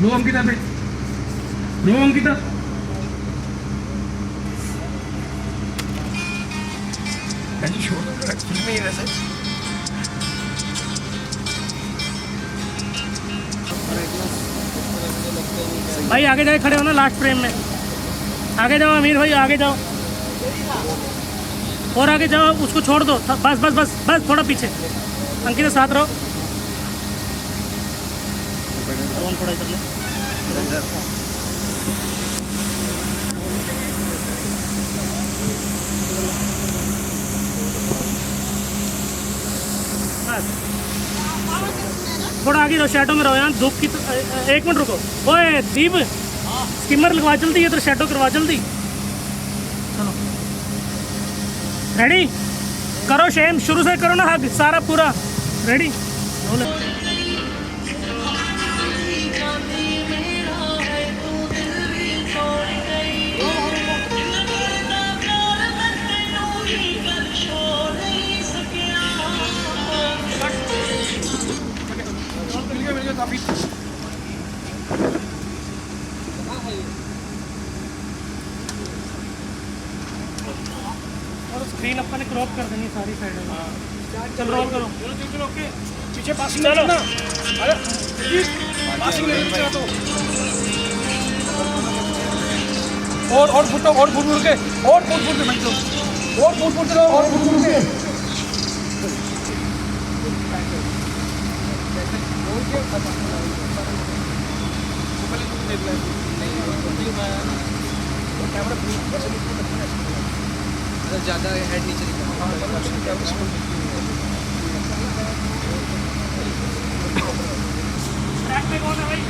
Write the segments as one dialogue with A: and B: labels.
A: No Ankita पे, no Ankita. नहीं वैसे
B: भाई आगे जाके खड़े हो ना लास्ट फ्रेम में। आगे जाओ अमीर भाई, आगे जाओ और आगे जाओ, उसको छोड़ दो। बस बस बस बस, थोड़ा पीछे। अंकित साथ रहो। थोड़ा इधर ले। थोड़ा आगे रहो, शैडो में रहो यहाँ धूप की। एक मिनट रुको। ओए दीप, स्किमर लगवा जल्दी, ये तो शैडो करवा जल्दी। चलो रेडी करो, शेम शुरू से करो ना, हग सारा पूरा रेडी। और स्क्रीन अपने क्रॉप कर देनी सारी साइड में। चलो रोल करो।
A: चलो ओके, पीछे पासिंग चलो ना। अरे पासिंग ले चला तो। और फुट और फुट के और फुट के मैं तो और फुट चलो और फुट के।
C: ज़्यादा हेड नीचे
B: ट्रैक पे कौन है भाई?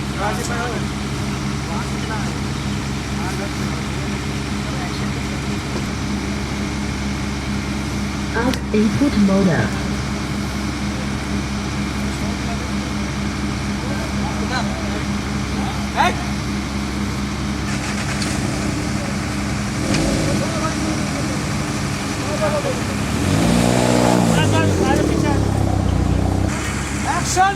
D: Out input mode.
A: एक्शन।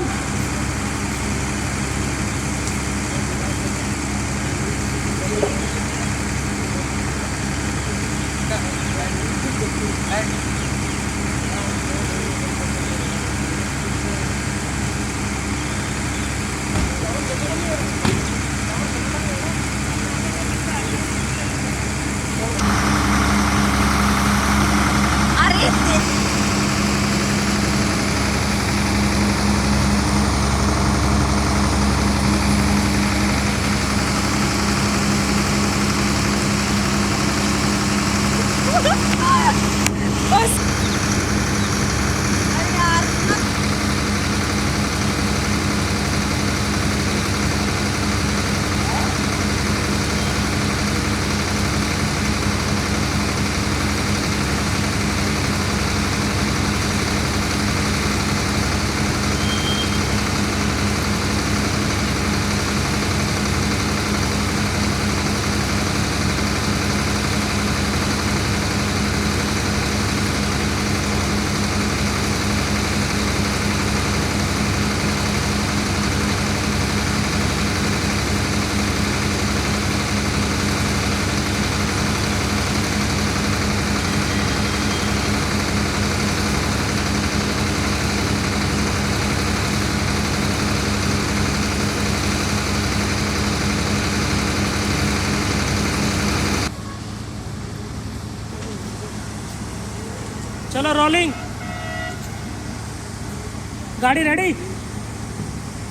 B: चलो रोलिंग। गाड़ी रेडी,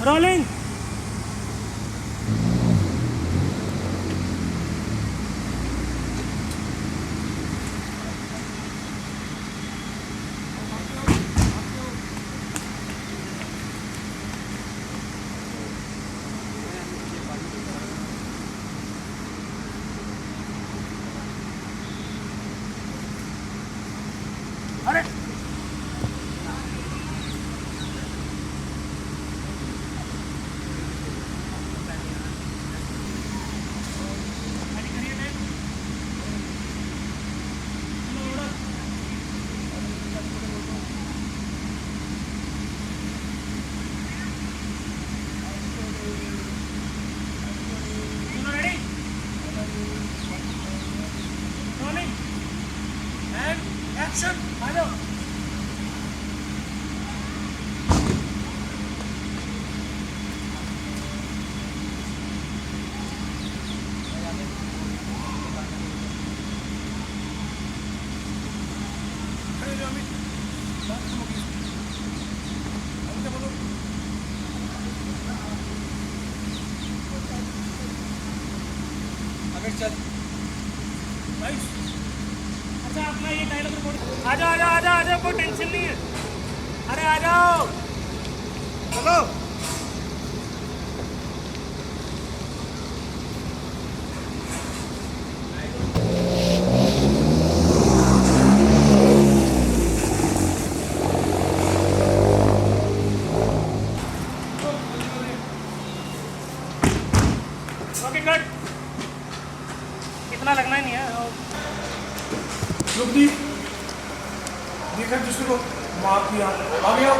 B: रोलिंग। अरे आ जाओ।
C: चल
B: अच्छा अपना ये डायलॉग रिकॉर्ड। आ जाओ आ जाओ आ जाओ आ जाओ, कोई टेंशन नहीं है। अरे आ जाओ
A: चलो
B: ओके कट। इतना लगना ही नहीं है।
A: रुक दी देखा दूसरे को मार दिया आ गया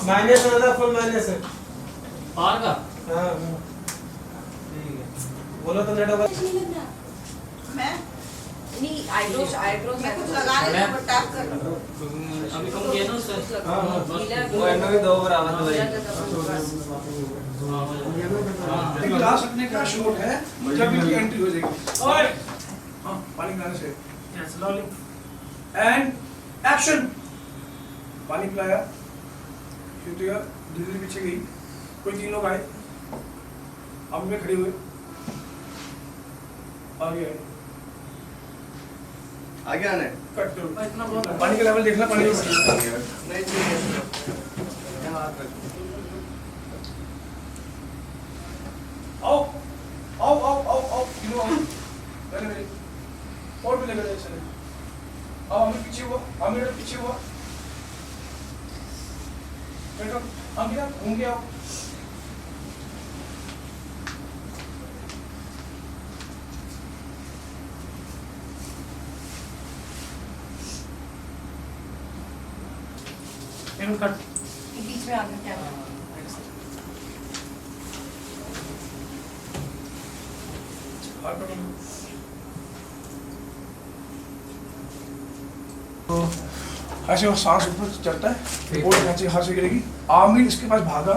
E: माइनस होता फुल माइनस है
C: पार का
E: हाँ बोलो तो नेट होगा
F: मैं नहीं आईब्रोज आईब्रोज मैं कुछ लगा रही हूं टैप कर
C: अभी कम किया ना उससे
E: वो एंड में दो बराबर तो
A: एक लास्ट अपने का शॉट है जब इनकी एंट्री हो जाएगी और हाँ पानी पिलाने से
B: यस लॉली।
A: एंड एक्शन पानी पिलाया फिर तो यार धीरे धीरे पीछे गई कोई 3 लोग आए अब में खड़े हुए आगे आए
G: आगे आना है
A: कट करो
B: इतना बहुत है।
A: पानी का लेवल देखना पानी
G: नहीं चाहिए
A: आओ आओ आओ आओ आओ तीनों आओ पहले मेरे और भी लगा चले आओ हमें पीछे हुआ हमें पीछे हुआ बैठो हम क्या घूम के आओ
B: फिर कट।
F: बीच में आ गया क्या
A: हाथ पकड़ो ऐसे वो सांस ऊपर चलता है बोल नीचे हाथ से गिरेगी आमिर इसके पास भागा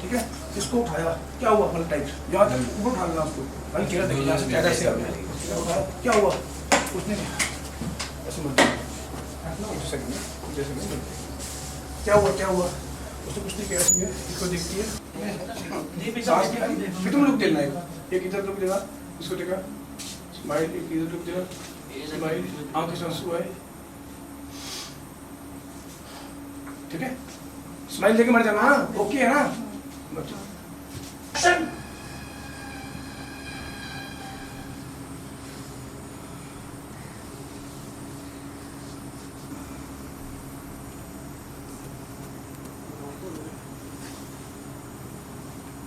A: ठीक है इसको उठाया क्या हुआ मतलब टाइट यहाँ तक ऊपर उठा लेना उसको भाई केरा देखिए यहाँ से क्या कैसे आ गया उठाया क्या हुआ उसने ऐसे मत सेकंड क्या हुआ उसने कुछ नहीं किया ऐसे इसको देखती है सांस फिर तुम लोग देना है एक इधर लोग देगा इसको देखा स्माइल एक इधर लोग देगा स्माइल आंखें से आंसू आए ठीक है स्माइल लेके मर जाना ओके है ना एक्शन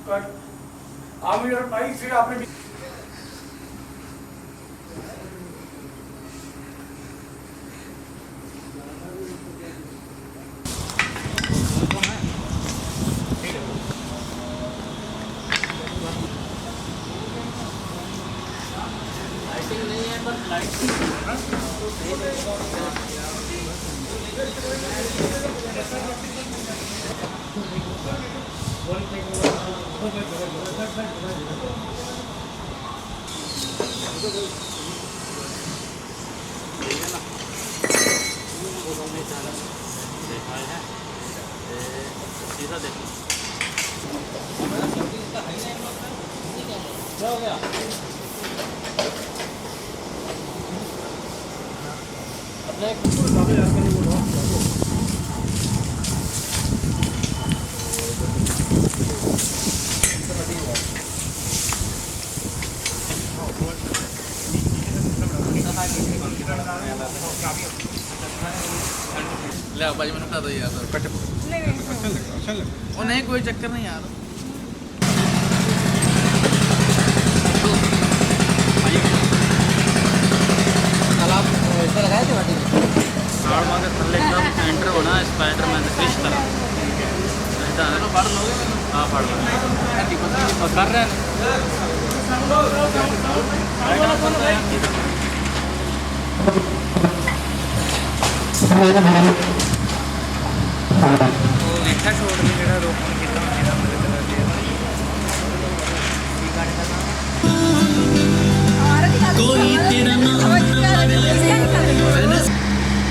A: कट आमिर और भाई फिर आपने भी
C: लाइटिंग नहीं है पर लाइट सीधा देखो क्या हो गया ले भाई मैंने बता दो यार वो नहीं कोई चक्कर नहीं यार तालाब ऐसे लगाए थे माटी में साड़ मार के थल्ले एकदम एंटर होना स्पाइडरमैन फिश तरह ऐसा है बाहर लोगे कर रहे हैं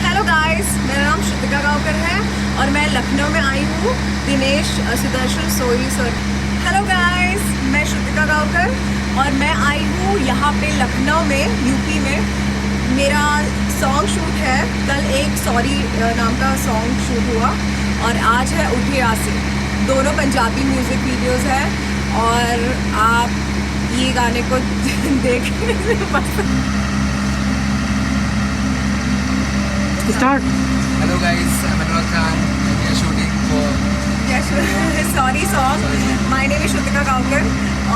F: हेलो गाइस, मेरा नाम श्रुतिका गांवकर है और मैं लखनऊ में आई हूँ दिनेश सुदर्शन सोई सर। हेलो गाइस, मैं श्रुतिका गांवकर और मैं आई हूँ यहाँ पे लखनऊ में, यूपी में। मेरा सॉन्ग शूट है, कल एक सॉरी नाम का सॉन्ग शूट हुआ और आज है उठे आसी। दोनों पंजाबी म्यूज़िक वीडियोस है और आप ये गाने को देखने में पसंद।
B: Start.
C: Hello guys, I'm Anwar Khan and we are shooting for
F: sorry song. My name is Shrutika Gaonkar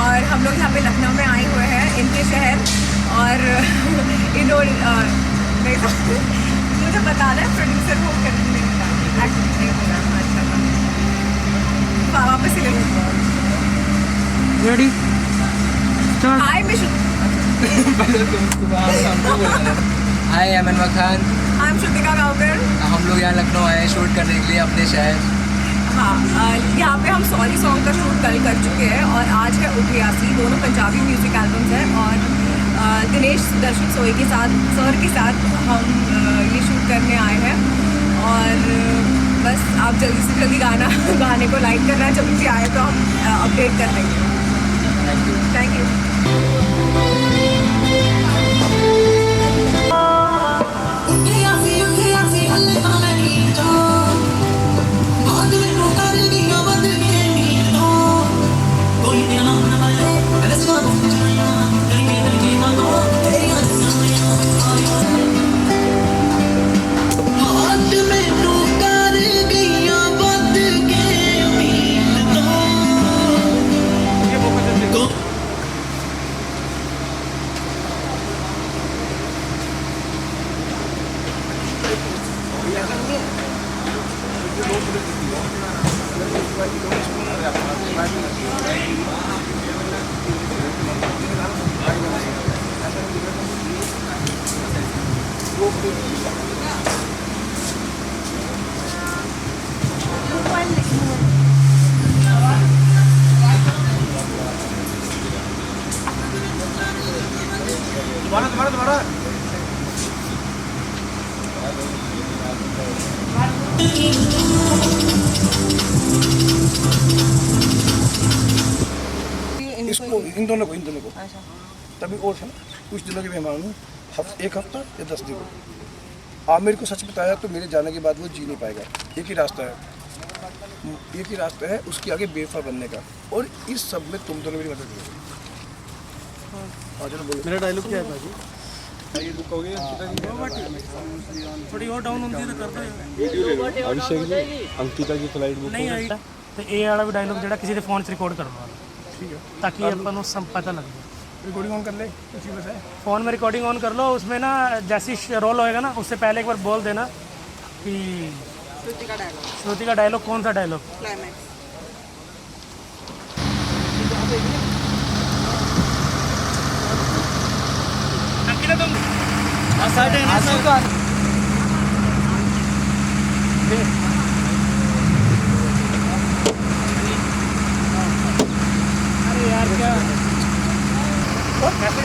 F: और हम लोग यहाँ पे लखनऊ में आए हुए हैं, इनके शहर। और इन्होंने मुझे बताना है प्रोड्यूसर को करने अच्छा वापस ही ले
B: रेडी स्टार्ट।
F: हाय मैं
C: hi, I'm Anwar Khan।
F: I am Shrutika Gaonkar.
C: हम लोग यहाँ लखनऊ आए हैं शूट करने के लिए अपने शहर।
F: हाँ, यहाँ पे हम सॉरी सॉन्ग का शूट कल कर चुके हैं और आज है उठे आसी। दोनों पंजाबी म्यूज़िक एल्बम्स हैं और दिनेश दर्शन सोई के साथ, सर के साथ हम ये शूट करने आए हैं। और बस आप जल्दी से जल्दी गाने को लाइक करना, जब भी आए तो हम अपडेट कर देंगे। Thank you.
A: दोबारा इसको इन दोनों को तभी और था ना, कुछ दिनों के मेहमान हूँ, एक हफ्ता या 10 दिन। आमिर को सच बताया तो मेरे जाने के बाद वो जी नहीं पाएगा। एक ही रास्ता है उसके आगे बेवफा बनने का, और इस सब में तुम दोनों मेरी मदद करोगे। बोलो
B: मेरा डायलॉग क्या है भाजी? थोड़ी और डाउन होती है तो कर दो।
H: अभिषेक जी, अंकिता की फ्लाइट बुक
B: नहीं आई तो ये वाला भी डायलॉग जो किसी के फोन से रिकॉर्ड करवा लो,
A: ठीक है,
B: ताकि अपन को सब पता लग जाए।
A: रिकॉर्डिंग ऑन कर ले, उसी में से
B: फ़ोन में रिकॉर्डिंग ऑन कर लो, उसमें ना जैसी रोल होएगा ना उससे पहले एक बार बोल देना कि श्रुति का डायलॉग कौन सा डायलॉग। अरे यार क्या
A: कैसे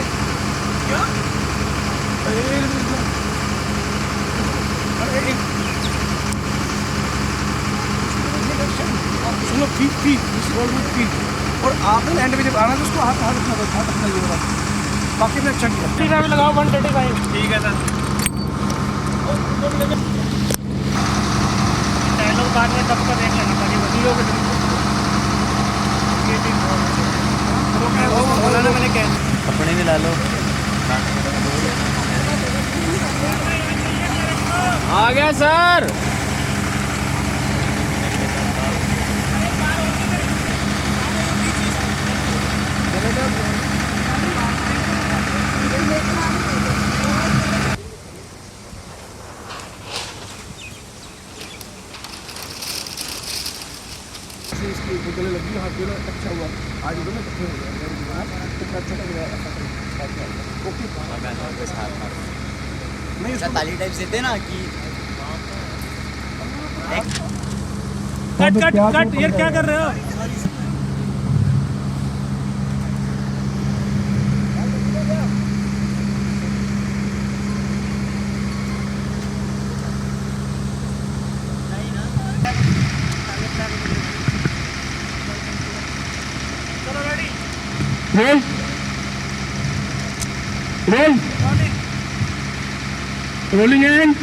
A: क्या? सुनो ठीक और आपने एंड में जब आना तो उसको हाथ रखना ये वाला, बाकी मैं अच्छा किया।
B: ठीक है, अभी लगाओ 135।
E: ठीक है सर।
B: डायलॉग बाद में दब कर देख लेना ताकि वही लोग
E: मैंने क्या
C: अपने भी ला लो। आ गया सर।
A: वो गले लगी, हाथ गला अच्छा हुआ, आज उधर में हो गया, कितना अच्छा लग रहा है। ओके नहीं
C: ऐसा ताली टाइप देते ना कि
B: कट कट कट, यार क्या कर रहे हो?
I: Roll roll rolling and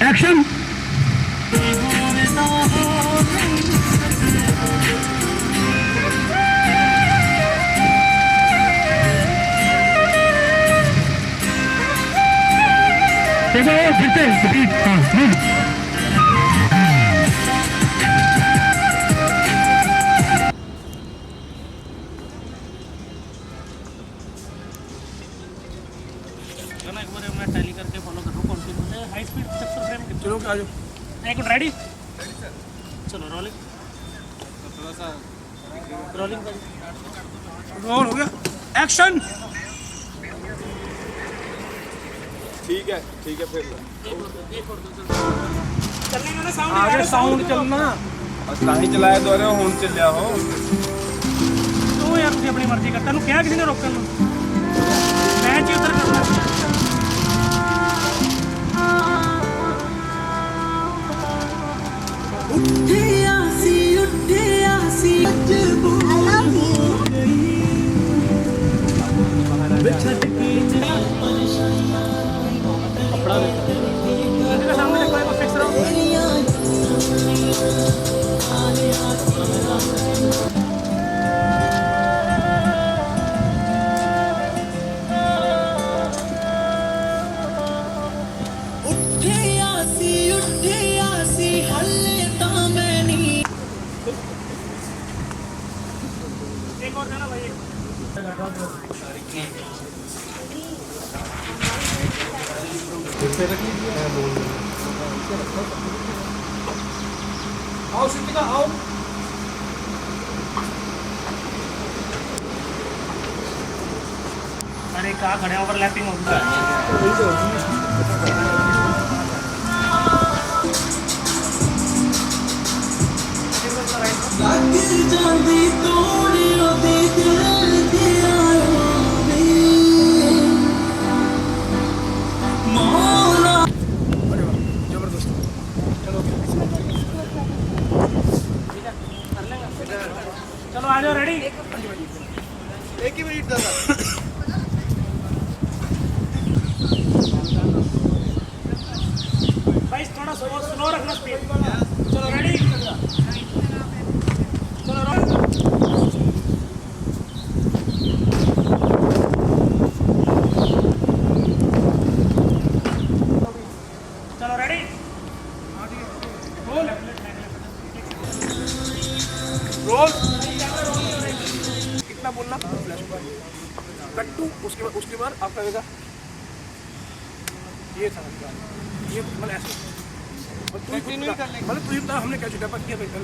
I: action. देखो फिर से रिपीट। हाँ
B: चलो एक बार मैं टैली करके फॉलो कर रहा हूँ। कंटिन्यू हाई स्पीड 70 फ्रेम कितना?
A: चलो आ जाओ।
B: एक मिनट, रेडी? चलो रोलिंग,
E: थोड़ा सा
B: रोलिंग कर।
A: रोल हो गया, एक्शन।
H: ठीक है फिर
B: चलने का ना साउंड,
A: आगे साउंड चलना।
H: असां ही चलाया दो रहे हुन चलिया हो।
B: तू यार तुझे अपनी मर्जी करता, तू क्या किसी ने रोकन ਨੂੰ? मैं जी उधर करना। सामने देखो, एक फिक्स रहो। एक और जाना भाई।
A: आओ श्रुतिका आओ।
B: अरे कहाँ खड़े हैं, ओवरलैपिंग होता है।
A: अरे वाह जबरदस्त। चलो
B: चलो आ जाओ, रेडी?
G: एक ही मिनट दादा।
B: भाई थोड़ा स्लो रखना स्पीड। चलो रेडी? चलो रोल। चलो रेडी?
A: रोल। कितना बोलना? फ्लैश कट टू, उसके बाद आपका आएगा ये था, ये मतलब ऐसे मतलब तुझे बता हमने क्या छुटा किया भाई कल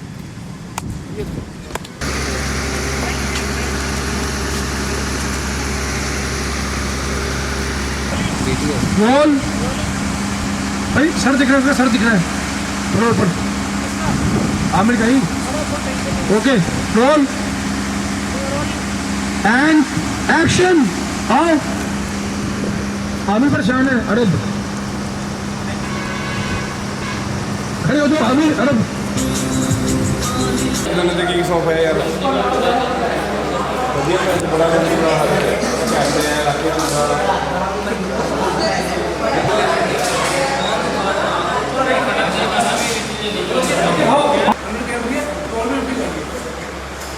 A: ये
I: रोल भाई, सर दिख रहा है, सर दिख रहा है। रोल पर आमिर कहीं। Okay roll and action. आओ आमिर परेशान है। अरे खड़े हो जाओ आमिर। अरे
H: इन्होंने देखी कि सोफा है यार बढ़िया है, बड़ा कहते हैं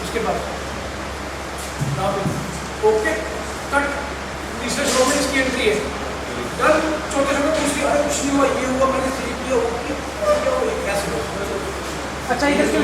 A: उसके बाद ओके कट। तीसरे शो में इसकी एंट्री है। कल चौथे शो में पूछती है कुछ नहीं हुआ, ये हुआ, मैंने ये किया, वो किया, कैसे हुआ?
B: अच्छा इधर क्यों?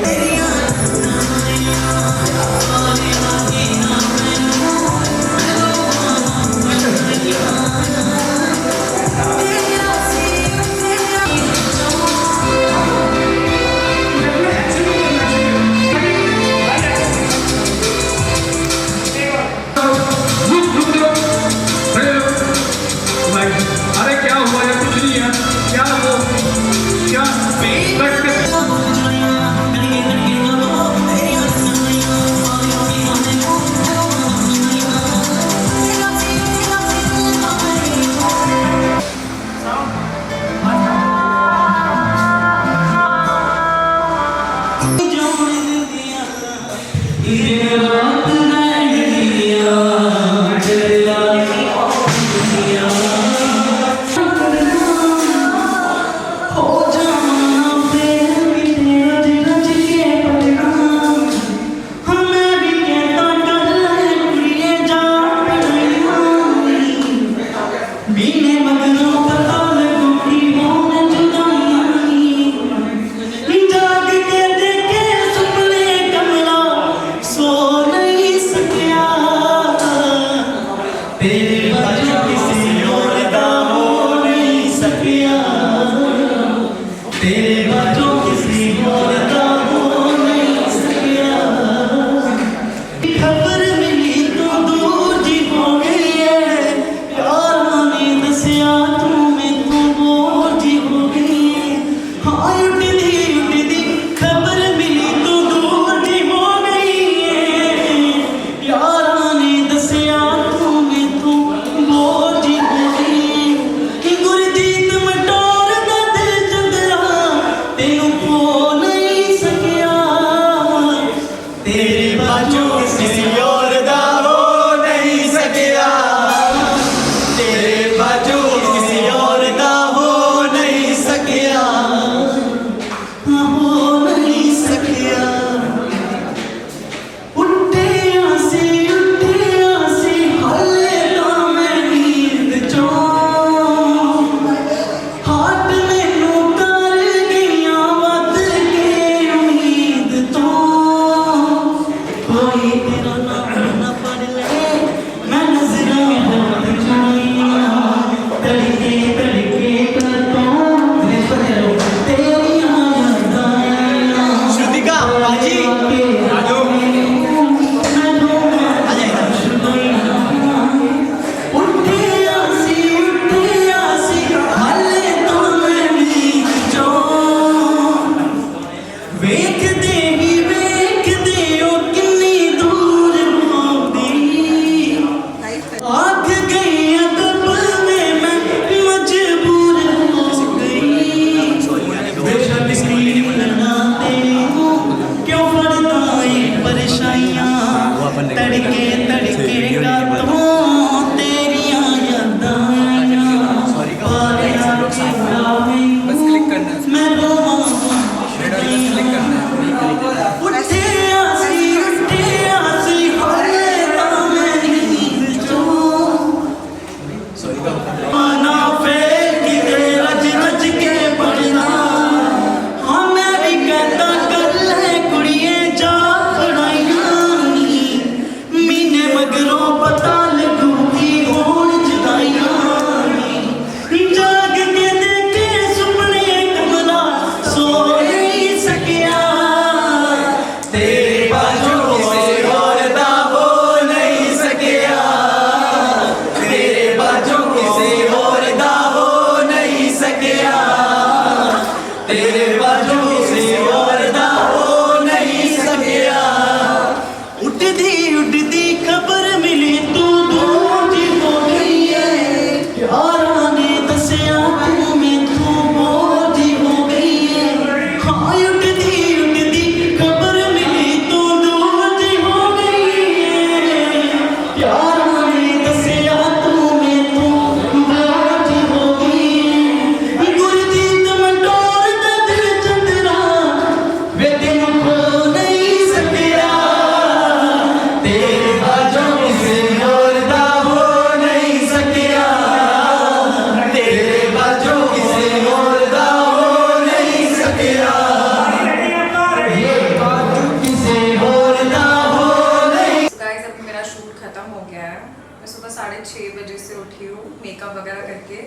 F: मेकअप वगैरह करके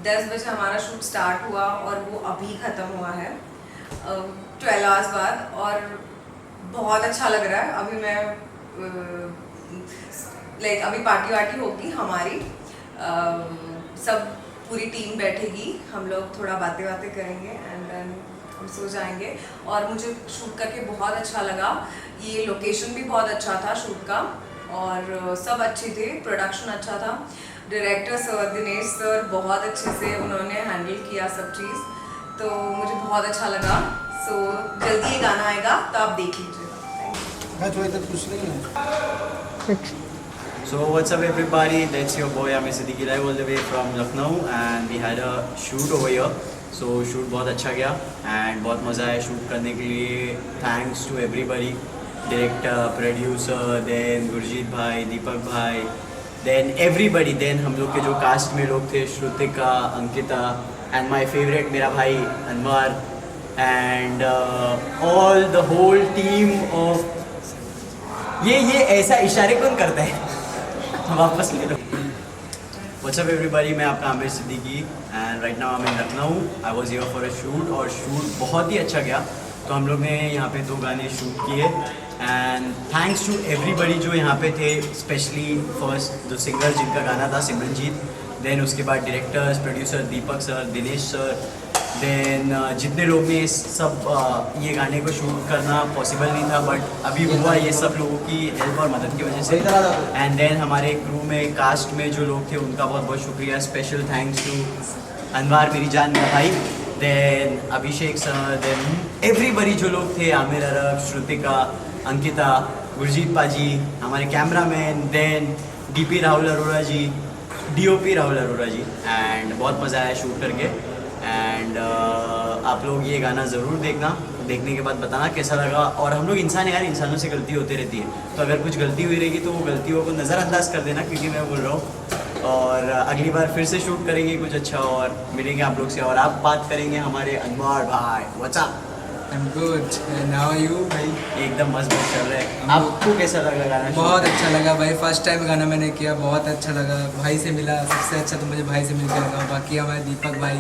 F: 10 बजे हमारा शूट स्टार्ट हुआ और वो अभी ख़त्म हुआ है 12 आवर्स बाद। और बहुत अच्छा लग रहा है। अभी मैं लाइक अभी पार्टी वार्टी होगी हमारी, सब पूरी टीम बैठेगी, हम लोग थोड़ा बातें करेंगे एंड देन हम सो जाएंगे। और मुझे शूट करके बहुत अच्छा लगा। ये लोकेशन भी बहुत अच्छा था शूट का और सब अच्छे थे, प्रोडक्शन अच्छा था। डायरेक्टर सर दिनेश सर बहुत अच्छे से उन्होंने हैंडल किया सब चीज़, तो मुझे बहुत अच्छा लगा। सो जल्दी ये गाना आएगा तो आप देख लीजिएगा।
J: So what's up everybody, that's your boy Amir Siddiqui live all the way from Lucknow and we had a shoot over here. So shoot बहुत अच्छा गया and बहुत मज़ा आया शूट करने के लिए। Thanks to everybody, director, producer, then Gurjeet भाई, दीपक भाई, then everybody, then हम लोग के जो कास्ट में लोग थे, Shrutika, Ankita and my favorite मेरा भाई Anwar and all the whole team of ये ऐसा इशारे कौन करता है? वापस ले लो। What's up everybody, मैं आपका Aamir Siddiqui and right now I am in Lucknow. I was here for a shoot और शूट बहुत ही अच्छा गया. तो हम लोग ने यहाँ पे 2 गाने शूट किए एंड थैंक्स टू एवरीबडी जो यहाँ पे थे, स्पेशली फर्स्ट जो सिंगर जिनका गाना था सिमरनजीत, देन उसके बाद डायरेक्टर्स, प्रोड्यूसर दीपक सर, दिनेश सर, देन जितने लोग ने सब ये गाने को शूट करना पॉसिबल नहीं था बट अभी हुआ ये सब लोगों की हेल्प और मदद की वजह से. एंड देन हमारे क्रू में कास्ट में जो लोग थे उनका बहुत बहुत शुक्रिया. स्पेशल थैंक्स टू अनवार मेरी जान मेरा भाई, देन अभिषेक सर, देन एवरीबडी जो लोग थे, आमिर अरब, श्रुतिका, अंकिता, गुरजीत पाजी, हमारे cameraman, then DP Rahul Arora ji, DOP Rahul Arora ji. And बहुत मज़ा आया शूट करके. एंड आप लोग ये गाना ज़रूर देखना, देखने के बाद बताना कैसा लगा. और हम लोग इंसान है यार, इंसानों से गलती होती रहती है, तो अगर कुछ गलती हुई रहेगी तो वो गलतियों को नज़रअंदाज कर देना, क्योंकि मैं बोल रहा हूँ. और अगली बार फिर से शूट करेंगे कुछ अच्छा और मिलेंगे आप लोग से और आप बात करेंगे हमारे अनवर भाई. What's up?
C: I am good and how are you भाई?
J: एकदम मस्त मस्त चल रहा है. आपको कैसा लगा गाना?
C: बहुत अच्छा लगा भाई, फर्स्ट टाइम गाना मैंने किया, बहुत अच्छा लगा. भाई से मिला, सबसे अच्छा तो मुझे भाई से मिलकर लगा. बाकी हमारे दीपक भाई,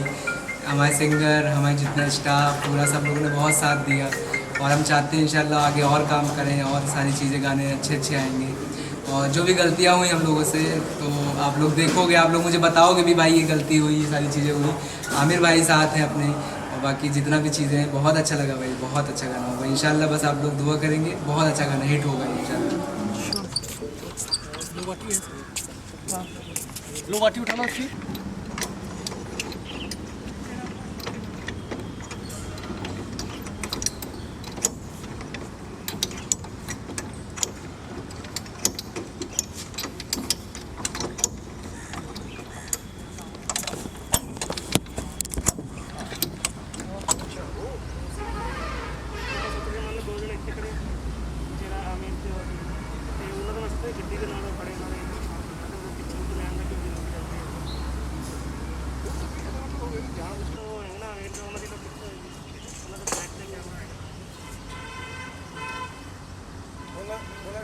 C: हमारे सिंगर, हमारे जितना स्टाफ, पूरा सब लोगों ने बहुत साथ दिया. और हम चाहते हैं इंशाल्लाह आगे और काम करें और सारी चीज़ें, गाने अच्छे अच्छे आएंगे. और जो भी गलतियाँ हुई हम लोगों से तो आप लोग देखोगे, आप लोग मुझे बताओगे भी भाई ये गलती हुई, ये सारी चीज़ें हुई. आमिर भाई साथ हैं अपने, और बाकी जितना भी चीज़ें हैं. बहुत अच्छा लगा भाई, बहुत अच्छा गाना होगा इंशाल्लाह. बस आप लोग दुआ करेंगे, बहुत अच्छा गाना हिट होगा इंशाल्लाह.
A: लो वाटी उठा लो उसकी.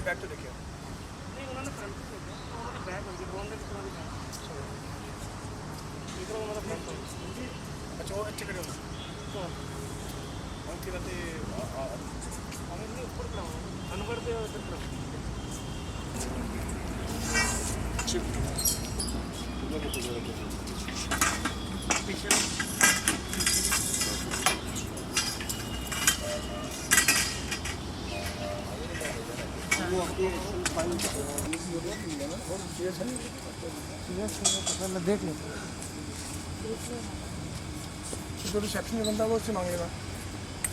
A: बैक तो देखिए. अच्छा वो अच्छे कड़े देख लो. जो रिसेप्शन में बंदा वो उससे मांगेगा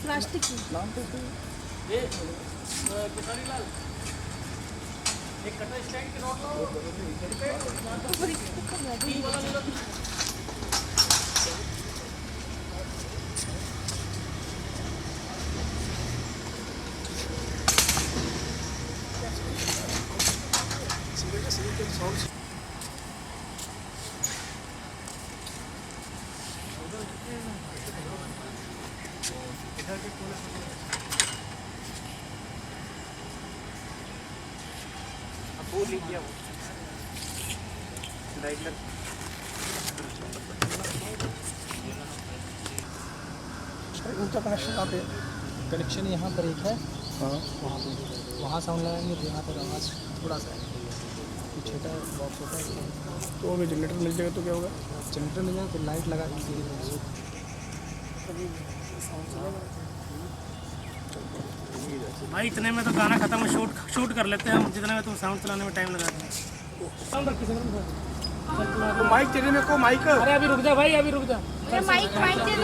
F: प्लास्टिक की.
A: नाम तो उनका कनेक्शन कहाँ पे?
C: कनेक्शन यहाँ पर एक है,
A: हाँ
C: वहाँ पे, वहाँ साउंड लगाएंगे तो यहाँ पर आवाज़ थोड़ा सा छोटा बॉक्स होता है.
A: तो अगर जनरेटर मिल जाएगा तो क्या होगा?
C: जनरेटर मिल जाए तो लाइट लगा दीजिए.
B: भाई इतने में तो गाना खत्म है. शूट कर लेते हैं हम, जितने में तुम साउंड चलाने में टाइम लगा दें.
A: तो माइक तेरे में को माइक.
B: अरे अभी रुक जा भाई, अभी रुक जा.
F: माइक माइक दे दो.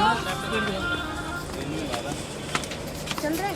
F: चल रहा है.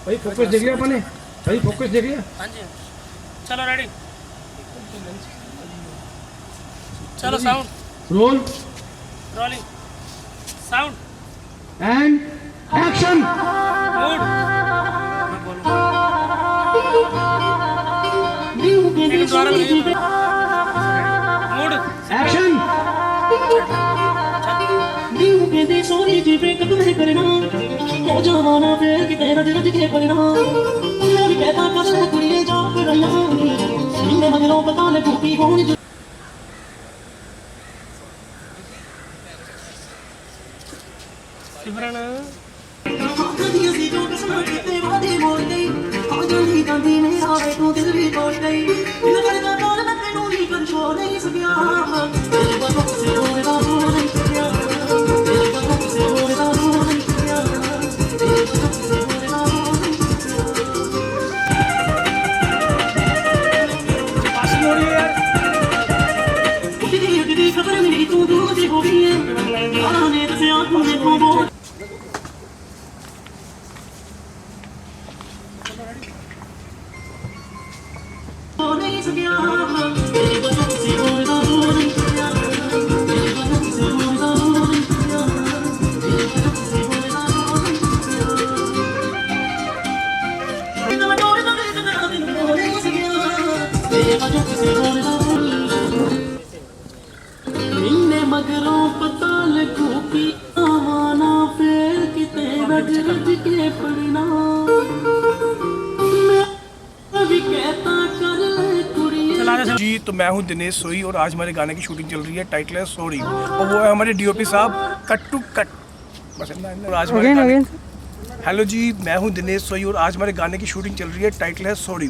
A: भाई फोकस देख लिया अपने? भाई फोकस देख लिया?
B: हाँ जी, चलो रेडी. चलो sound
I: role
B: rolling sound
I: and action
B: mood mood
I: action
B: Simran passing हो रही है यार
K: मगरों पता लगू की आवाना फेर किते रज के पड़ना मैं भी कहता कर ले कुड़िए
A: जी तो मैं हूं दिनेश सोई और आज हमारे गाने की शूटिंग चल रही है, टाइटल है सॉरी, और वो है हमारे डीओपी साहब कट टू कट। बस इतना और आज हमारे गाने हेलो जी, मैं हूं दिनेश सोई और आज हमारे गाने की शूटिंग चल रही है, टाइटल है सॉरी।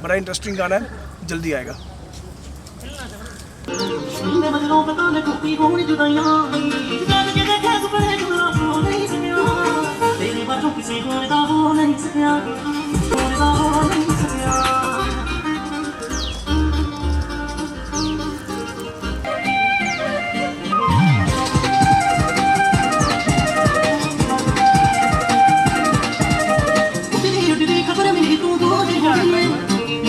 A: बड़ा इंटरेस्टिंग गाना है, जल्दी आएगा।
K: मगरों पता लगू की होनी जुदाइयां जान के देखे सुपने जुदा हो नहीं सकिया तेरे बाजू किसी को दा हो नहीं सकिया हो नहीं सकिया खबर मिली तू दो दी हो गई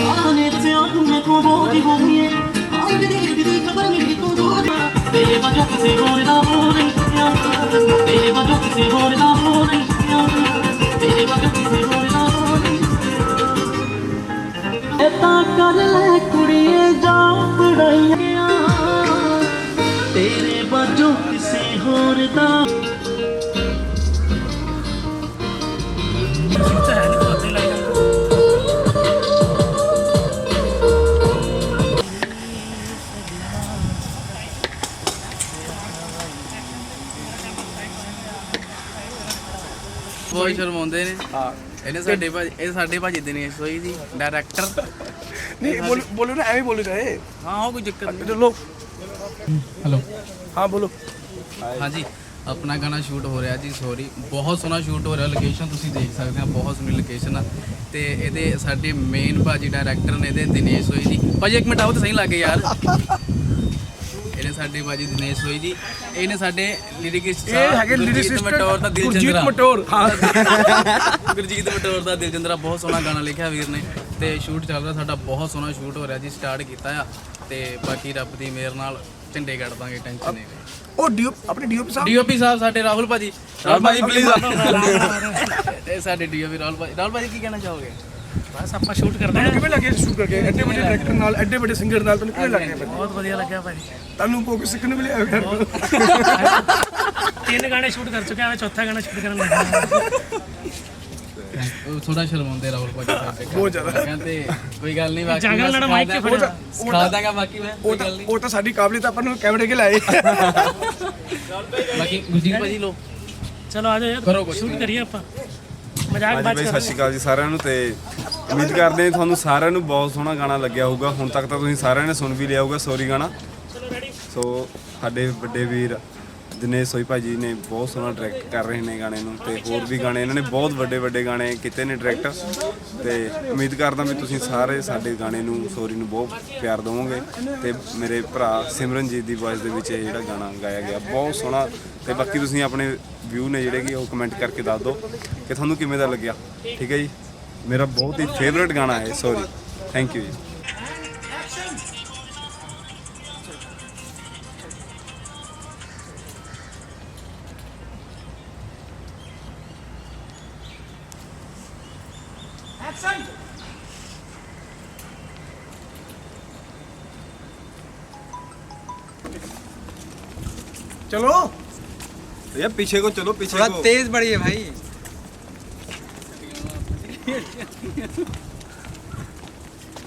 K: आने से आंखों को बोझ हो गई खबर मिली तू दो तेरे बाजू किसी और दा हो नहीं सकिया तेरे बाजू किसी और दा हो नहीं सकिया तेरे बाजू किसी और दा हो नहीं सकिया एता कर ले कुड़िए जा पड़ाइया तेरे बाजू किसी और दा
E: ਬਹੁਤ ਸ਼ਰਮਾਉਂਦੇ ਨੇ ਇਹਨੇ ਸਾਡੇ ਭਾਜੀ ਦਿਨੇਸ਼ ਸੋਈ ਦੀ ਡਾਇਰੈਕਟਰ
A: नहीं बोलो ना, ऐਵੇਂ बोलो चाहे।
E: ਹਾਂ ਉਹ ਕੋਈ ਚੱਕਰ ਨਹੀਂ
A: चलो
I: हेलो
A: हाँ बोलो।
E: ਹਾਂਜੀ ਆਪਣਾ ਗਾਣਾ ਸ਼ੂਟ ਹੋ ਰਿਹਾ ਜੀ ਸੌਰੀ, ਬਹੁਤ ਸੋਹਣਾ ਸ਼ੂਟ ਹੋ ਰਿਹਾ। ਲੋਕੇਸ਼ਨ ਤੁਸੀਂ ਦੇਖ ਸਕਦੇ ਆ, ਬਹੁਤ ਸੋਹਣੀ ਲੋਕੇਸ਼ਨ ਆ ਤੇ ਇਹਦੇ ਸਾਡੇ ਮੇਨ ਭਾਜੀ ਡਾਇਰੈਕਟਰ ਨੇ ਇਹਦੇ ਦਿਨੇਸ਼ ਸੋਈ ਜੀ। ਭਾਜੀ ਇੱਕ ਮਿੰਟ ਆਓ ਤਾਂ ਸਹੀ ਲੱਗੇ ਯਾਰ। ਇਹਨੇ ਸਾਡੇ ਭਾਜੀ ਦਿਨੇਸ਼ ਸੋਈ ਜੀ, ਇਹਨੇ ਸਾਡੇ ਲਿਰਿਕਿਸਟ ਗੁਰਜੀਤ ਮਟੌਰ ਦਾ ਦਿਲਜੰਦਰਾ ਗੁਰਜੀਤ ਮਟੌਰ ਦਾ ਦਿਲਜੰਦਰਾ ਬਹੁਤ ਸੋਹਣਾ ਗਾਣਾ ਲਿਖਿਆ ਵੀਰ ਨੇ ਤੇ ਸ਼ੂਟ ਚੱਲ ਰਿਹਾ ਸਾਡਾ, ਬਹੁਤ ਸੋਹਣਾ ਸ਼ੂਟ ਹੋ ਰਿਹਾ ਜੀ। ਸਟਾਰਟ ਕੀਤਾ ਆ ਤੇ ਬਾਕੀ ਰੱਬ ਦੀ ਮਿਹਰ ਨਾਲ ਝੰਡੇ ਕੱਢ ਦਾਂਗੇ, ਟੈਨਸ਼ਨ ਨਹੀਂ।
A: ਉਹ ਆਪਣੇ ਡੀਓਪੀ ਸਾਹਿਬ
E: ਸਾਡੇ ਰਾਹੁਲ ਭਾਜੀ ਪਲੀਜ਼ ਇਹ ਸਾਡੇ ਡੀਓਪੀ ਰਾਹੁਲ ਭਾਜੀ ਕੀ ਕਹਿਣਾ ਚਾਹੋਗੇ?
B: बस ਆਪਾਂ ਸ਼ੂਟ ਕਰਦੇ ਹਾਂ।
A: ਕਿਵੇਂ ਲੱਗਿਆ ਸ਼ੂਟ ਕਰਕੇ ਐਡੇ ਵੱਡੇ ਡਾਇਰੈਕਟਰ ਨਾਲ, ਐਡੇ ਵੱਡੇ ਸਿੰਗਰ ਨਾਲ? ਤੁਹਾਨੂੰ ਕਿਵੇਂ ਲੱਗਿਆ?
B: ਬਹੁਤ ਵਧੀਆ ਲੱਗਿਆ ਭਾਜੀ।
A: ਤੁਹਾਨੂੰ ਕੋਈ ਸਿੱਖਣ ਨੂੰ ਮਿਲਿਆ?
B: 3 ਗਾਣੇ ਸ਼ੂਟ ਕਰ ਚੁੱਕੇ ਆ, ਚੌਥਾ ਗਾਣਾ ਸ਼ੂਟ ਕਰਨ ਲੱਗਾ।
E: ਥੋੜਾ ਸ਼ਰਮਾਉਂਦੇ ਰਾਹੁਲ ਭਾਜੀ ਸਾਡੇ,
A: ਬਹੁਤ ਜ਼ਿਆਦਾ।
E: ਕਹਿੰਦੇ ਕੋਈ ਗੱਲ ਨਹੀਂ, ਬਾਕੀ
B: ਜਾਗਰ ਲੜਾ ਮਾਈਕ ਤੇ ਫੜਾ
E: ਸਿਖਾ ਦਾਂਗਾ ਬਾਕੀ ਮੈਂ, ਕੋਈ ਗੱਲ ਨਹੀਂ।
A: ਉਹ ਤਾਂ ਸਾਡੀ ਕਾਬਲੀਅਤ ਆਪਾਂ ਨੂੰ ਕੈਮਰੇ ਕੇ ਲਾਏ।
E: ਬਾਕੀ ਗੁਰਜੀਤ ਭਾਜੀ ਲੋ
B: ਚਲੋ ਆ ਜਾਓ
E: ਕਰੋ ਕੁਛ।
B: ਸ਼ੂਟ ਕਰੀਏ ਆਪਾਂ। ਮਜ਼ਾਕ
H: ਹਾਂਜੀ
B: ਬਾਤ
H: ਬਾਈ,
B: ਕਰ
H: ਸਤਿ ਸ਼੍ਰੀ ਅਕਾਲ ਜੀ ਸਾਰਿਆਂ ਨੂੰ। ਤੇ ਉਮੀਦ ਕਰਦੇ ਹਾਂ ਤੁਹਾਨੂੰ ਸਾਰਿਆਂ ਨੂੰ ਬਹੁਤ ਸੋਹਣਾ ਗਾਣਾ ਲੱਗਿਆ ਹੋਊਗਾ। ਹੁਣ ਤੱਕ ਤਾਂ ਤੁਸੀਂ ਸਾਰਿਆਂ ਨੇ ਸੁਣ ਵੀ ਲਿਆ ਹੋਊਗਾ ਸੌਰੀ ਗਾਣਾ। ਸੋ ਸਾਡੇ ਵੱਡੇ ਵੀਰ ਦਿਨੇਸ਼ ਸੋਈ ਭਾਜੀ ਨੇ ਬਹੁਤ ਸੋਹਣਾ ਡਾਇਰੈਕਟ ਕਰ ਰਹੇ ਨੇ ਗਾਣੇ ਨੂੰ, ਤੇ ਹੋਰ ਵੀ ਗਾਣੇ ਇਹਨਾਂ ਨੇ ਬਹੁਤ ਵੱਡੇ ਗਾਣੇ ਕੀਤੇ ਨੇ ਡਾਇਰੈਕਟ। ਤੇ ਉਮੀਦ ਕਰਦਾ ਵੀ ਤੁਸੀਂ ਸਾਰੇ ਸਾਡੇ ਗਾਣੇ ਨੂੰ ਸੌਰੀ ਨੂੰ ਬਹੁਤ ਪਿਆਰ ਦਿਵੋਗੇ। ਤੇ ਮੇਰੇ ਭਰਾ ਸਿਮਰਨਜੀਤ ਦੀ ਵਾਇਸ ਦੇ ਵਿੱਚ ਇਹ ਜਿਹੜਾ ਗਾਣਾ ਗਾਇਆ ਗਿਆ ਬਹੁਤ ਸੋਹਣਾ। ਤੇ ਬਾਕੀ ਤੁਸੀਂ ਆਪਣੇ ਵਿਊ ਨੇ ਜਿਹੜੇ ਕਿ ਉਹ ਕਮੈਂਟ ਕਰਕੇ ਦੱਸ ਦਿਓ ਕਿ ਤੁਹਾਨੂੰ ਕਿਵੇਂ ਦਾ ਲੱਗਿਆ। ਠੀਕ ਹੈ ਜੀ, ਮੇਰਾ ਬਹੁਤ ਹੀ ਫੇਵਰੇਟ ਗਾਣਾ ਹੈ ਸੌਰੀ। ਥੈਂਕ ਯੂ ਜੀ।
A: चलो
H: भैया पीछे को चलो, पीछे
C: थोड़ा
H: को।
C: तेज बढ़िए भाई।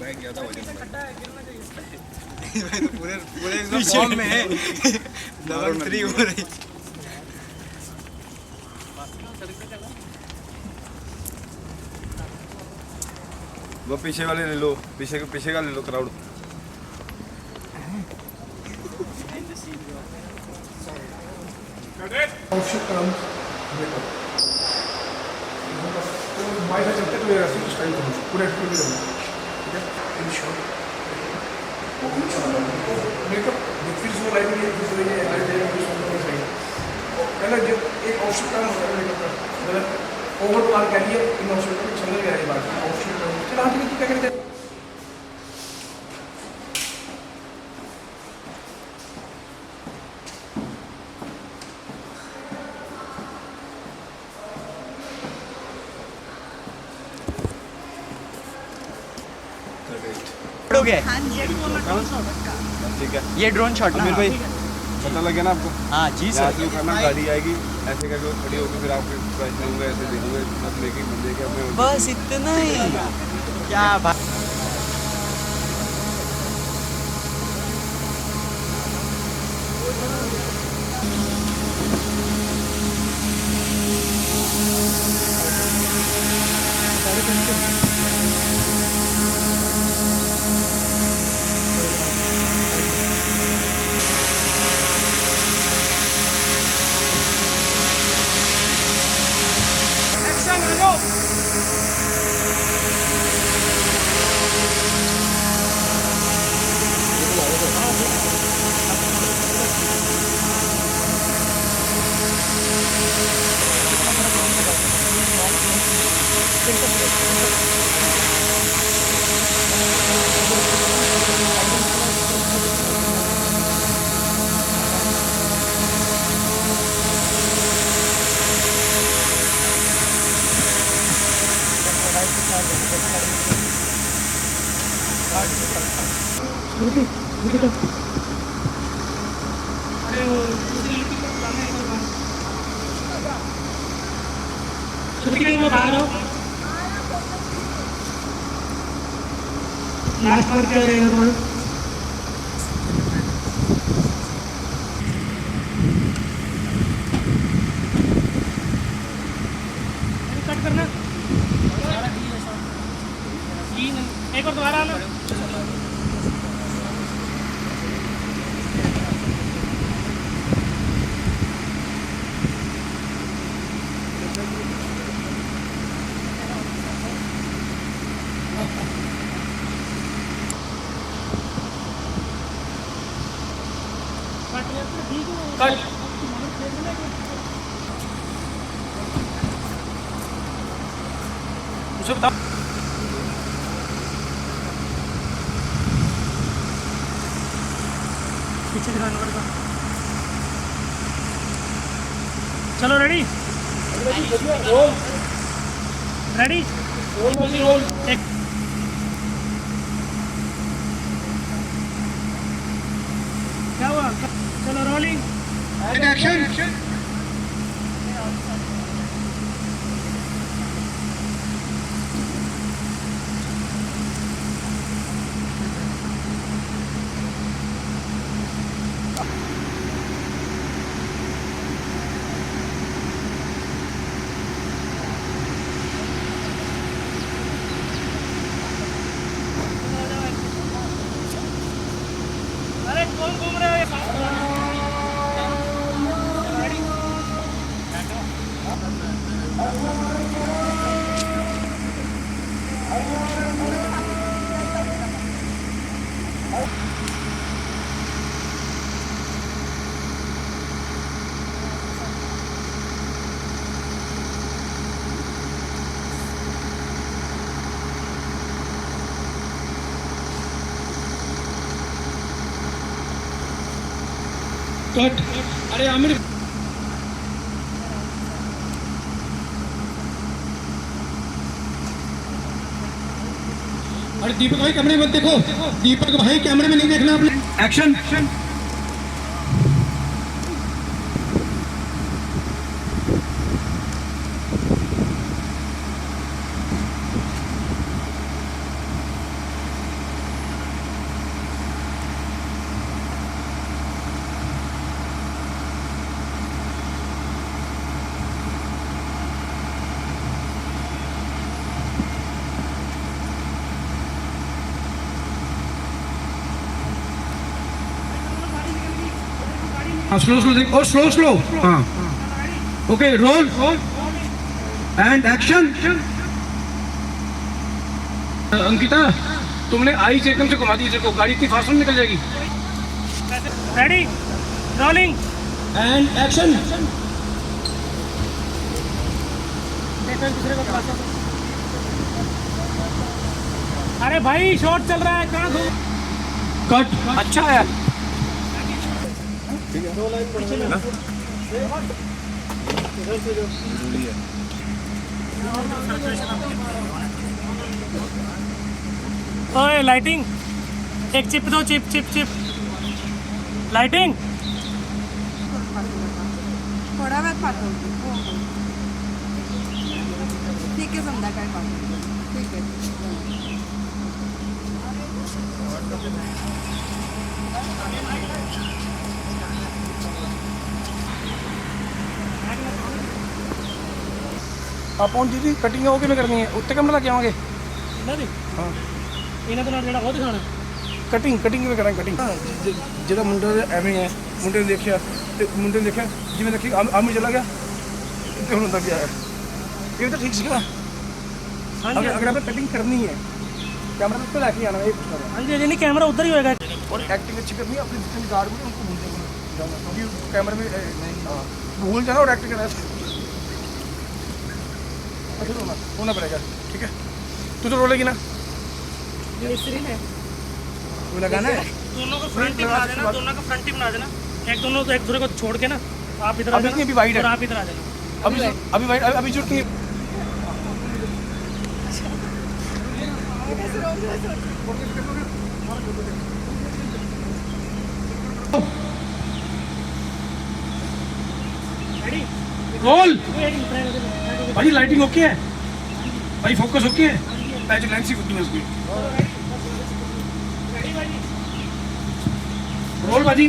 C: भाई तो पूरे पूरे एकदम फॉर्म में है। डबल 3 हो रही।
H: वो पीछे वाले ले लो, पीछे का ले लो क्राउड।
A: बाइक चलते तो ऐसे स्टाइल करो, पूरे एक्टिव करो, ठीक है? इन शॉर्ट मेकअप फिर जो लाइट में फिर ये लाइट है फिर सोना है सही। पहले जब एक ऑप्शन काम होता है मेकअप का, मतलब ओवर मार कर लिए इन ऑप्शन का चलने गया ये बात ऑप्शन का। चल आगे क्या करते हैं?
J: हो गया
H: ठीक है,
J: ये ड्रोन शॉट ना
H: आमिर भाई पता लग गया ना आपको?
J: हाँ जी
H: यहाँ
J: सर
H: से करना, गाड़ी आएगी ऐसे करके वो खड़ी होगी, फिर आपके प्राइस दूंगा, ऐसे दे दूंगा, बस लेके बंदे के अपने
J: बस इतना ही क्या बात।
B: लास्ट बार क्या रहेगा तुम्हारा? कट करना एक और दोबारा आना। कट मुझे बताओ। पीछे दिखाना पड़ेगा। चलो रेडी रेडी एक क्या हुआ? चलो रोलिंग एक्शन। अरे कौन घूम रहे हो? कट। अरे आमिर
I: अरे दीपक भाई कैमरे में देखो, दीपक भाई कैमरे में नहीं देखना आपने। एक्शन। स्लो स्लो देख, और स्लो स्लो। हाँ okay, roll and action. Ankita, तुमने आई से एकदम से घुमा दी, देखो गाड़ी इतनी फास्ट निकल जाएगी।
B: Ready, rolling
I: and action.
B: देखो दूसरे को पास। अरे भाई शॉट चल रहा है, कहाँ घूम।
I: कट। अच्छा है।
B: ओए लाइटिंग, एक चिप दो, चिप चिप चिप लाइटिंग।
F: थोडा वेळ पाठवतो. हो हो ठीक आहे, संध्याकाळी पाठवतो. ठीक आहे.
A: ਆਪਾਂ ਜੀ ਕਟਿੰਗ ਉਹ ਕਿਵੇਂ ਕਰਨੀ ਹੈ? ਉੱਤੇ ਕੈਮਰਾ ਲਾ ਕੇ ਆਵਾਂਗੇ।
B: ਇਹਨਾਂ ਦੀ
A: ਹਾਂ,
B: ਇਹਨਾਂ ਦੇ ਨਾਲ ਜਿਹੜਾ ਉਹ ਦਿਖਾਣਾ
A: ਕਟਿੰਗ ਕਿਵੇਂ ਕਰਾਂਗੇ? ਕਟਿੰਗ ਜਿਹੜਾ ਮੁੰਡਾ ਐਵੇਂ ਹੈ, ਮੁੰਡੇ ਨੇ ਦੇਖਿਆ ਤੇ ਮੁੰਡੇ ਨੇ ਦੇਖਿਆ ਜਿਵੇਂ ਦੇਖੀ ਆਮੀ ਚਲਾ ਗਿਆ ਤੇ ਹੁਣ ਹੁੰਦਾ ਕੀ ਆਇਆ। ਇਹ ਤਾਂ ਠੀਕ ਸੀਗਾ। ਅਗਰ ਆਪਾਂ ਕਟਿੰਗ ਕਰਨੀ ਹੈ कैमरा तो लेके आना है।
B: हाँ जी नहीं, कैमरा उधर ही होएगा।
A: और एक्टिंग अच्छी करनी है, अपने जितने गार्ड भी उनको भूल जाना, क्योंकि कैमरे में भूल जाना और एक्टिंग करना अच्छा होना पड़ेगा। ठीक है, तू तो रोलेगी ना? वो लगाना है।
B: दोनों को फ्रंट ही बना देना, दोनों को फ्रंट ही बना देना। एक दोनों एक दूसरे को छोड़ के ना आप इधर आ जाना,
A: अभी वाइड है,
B: और आप इधर आ जाना।
A: अभी वाइड, अभी जरूरत नहीं है।
I: रोल भाई, लाइटिंग ओके है भाई, फोकस ओके है।
A: जो लेंस ही कुछ उसकी
I: रोल बाजी,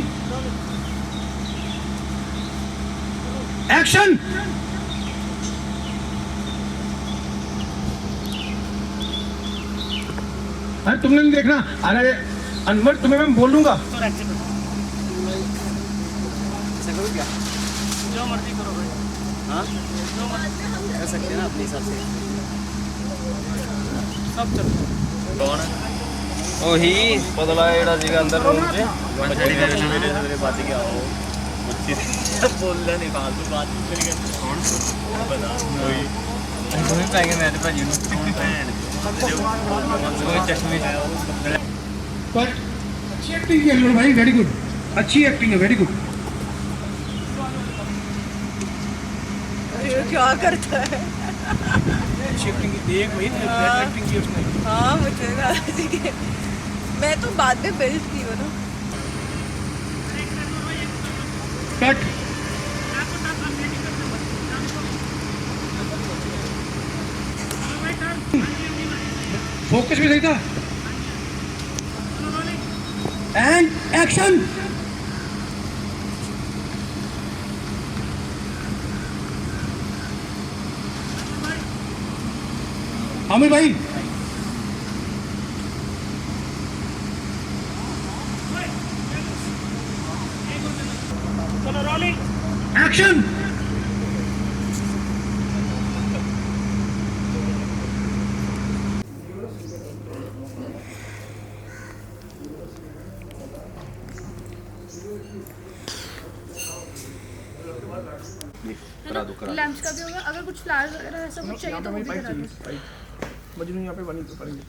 I: एक्शन। अरे तुमने नहीं देखना। अरे अनवर, तुम्हें मैं बोल दूंगा।
B: जो मर्जी करो भाई।
J: हाँ कर सकते हैं ना अपने हिसाब से।
B: सब चलो।
J: कौन
H: ਉਹੀ ਪਤਲਾ ਜਿਹੜਾ ਸੀਗਾ ਅੰਦਰ ਰੂਮ 'ਚ
J: मेरे साथ बात क्या हो बोल रहा नहीं फालतू बात करेगा। कौन बता कोई तुम्हें पाएंगे मैं तो भाजी चश्मे
I: पर अच्छी एक्टिंग की है भाई, वेरी गुड, अच्छी एक्टिंग है, वेरी गुड।
F: क्या करता है?
A: अच्छी एक्टिंग की, देख भाई एक्टिंग की उसने।
F: हाँ मुझे ना, मैं तो बाद में बिल्ड की हूँ ना।
I: कट। फोकस भी सही था। And action. आमिर भाई,
B: चलो रोलिंग
I: एक्शन।
L: लैंप्स का भी होगा, अगर कुछ फ्लावर्स वगैरह ऐसा कुछ चाहिए तो वो भी करा दो।
A: मजनू यहाँ पे बनी पड़ी है।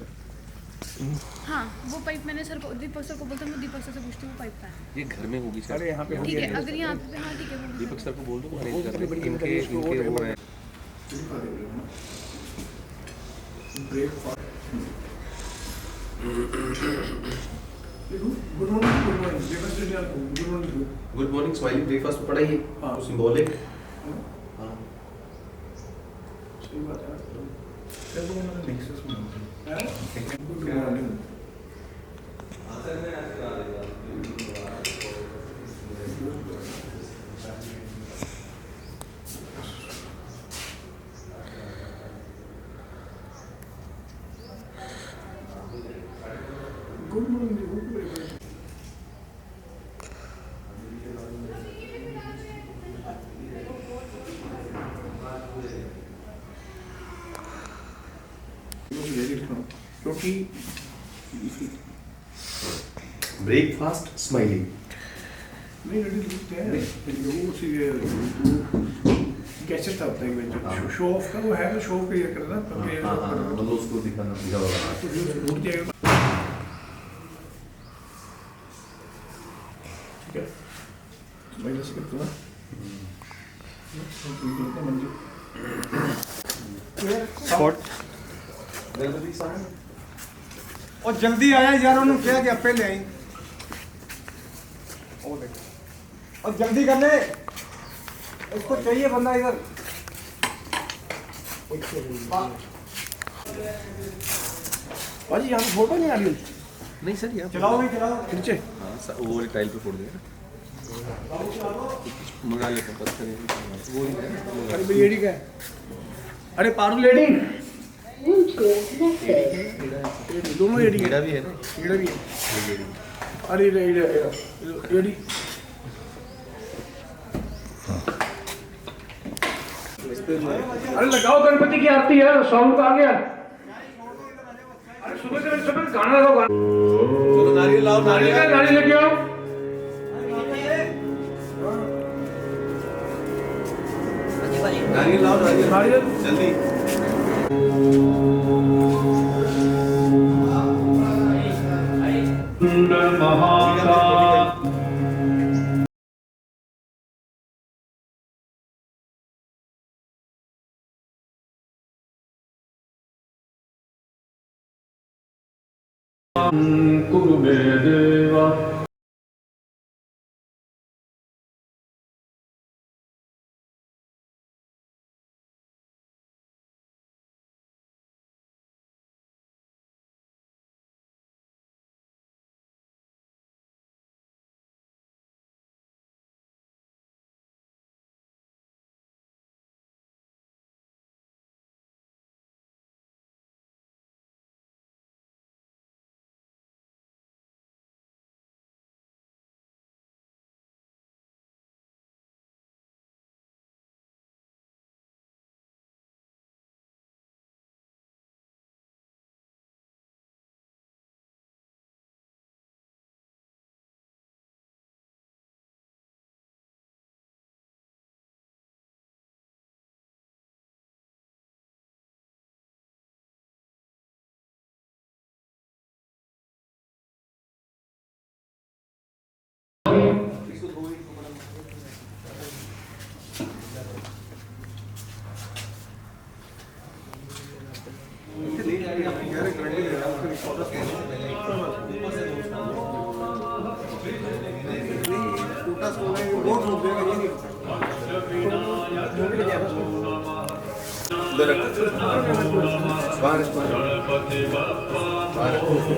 L: हाँ वो पाइप मैंने सर को, दीपक सर को बोलता हूँ, दीपक सर से पूछती हूँ वो पाइप का है।
M: ये घर में होगी सर।
A: अरे यहाँ पे
L: ठीक है, अगर यहाँ पे, हाँ ठीक है।
M: दीपक सर को बोल दो, इनके वो है।
A: Good morning, good morning, breakfast ready आपको, good morning.
M: Good morning smiley breakfast पड़ा ही
A: हाँ।
M: सिंबॉलिक।
A: हाँ सही बात है। चलो मैंने नेक्सस में good morning. Good morning, good breakfast. क्योंकि
M: ब्रेकफास्ट स्माइली।
A: नहीं रेडी लिखते हैं लोगों से ये कैसे होता है कि शो ऑफ का वो है ना, शो ऑफ ये करना
M: मतलब उसको दिखाना दिखा होगा।
A: तो ढूंढ दिया ठीक है मैं जैसे करता हूँ
I: स्पॉट
G: और जल्दी आया यार, उन्होंने क्या कि पहले आई और जल्दी कर ले, इसको चाहिए बंदा इधर।
A: भाजी यहाँ पे फोटो नहीं आ रही
M: नहीं सर यहाँ
G: चलाओ भाई चलाओ।
A: नीचे
M: हाँ वो वाली टाइल पे फोड़ देगा। मंगा लेते हैं पत्थर वो ही है।
A: अरे भाई एडी का है। अरे पारू लेडी दोनों एडी
M: हीरा भी है ना।
A: हीरा भी है। अरे एडी अरे लगाओ गणपति की आरती है, साउंड आ गया। अरे सुबह से गाना लगाओ,
M: चलो नारियल लाओ,
A: नारियल लेके आओ।
M: नारियल लाओ,
A: नारियल
M: जल्दी।
I: कुरु मे देवा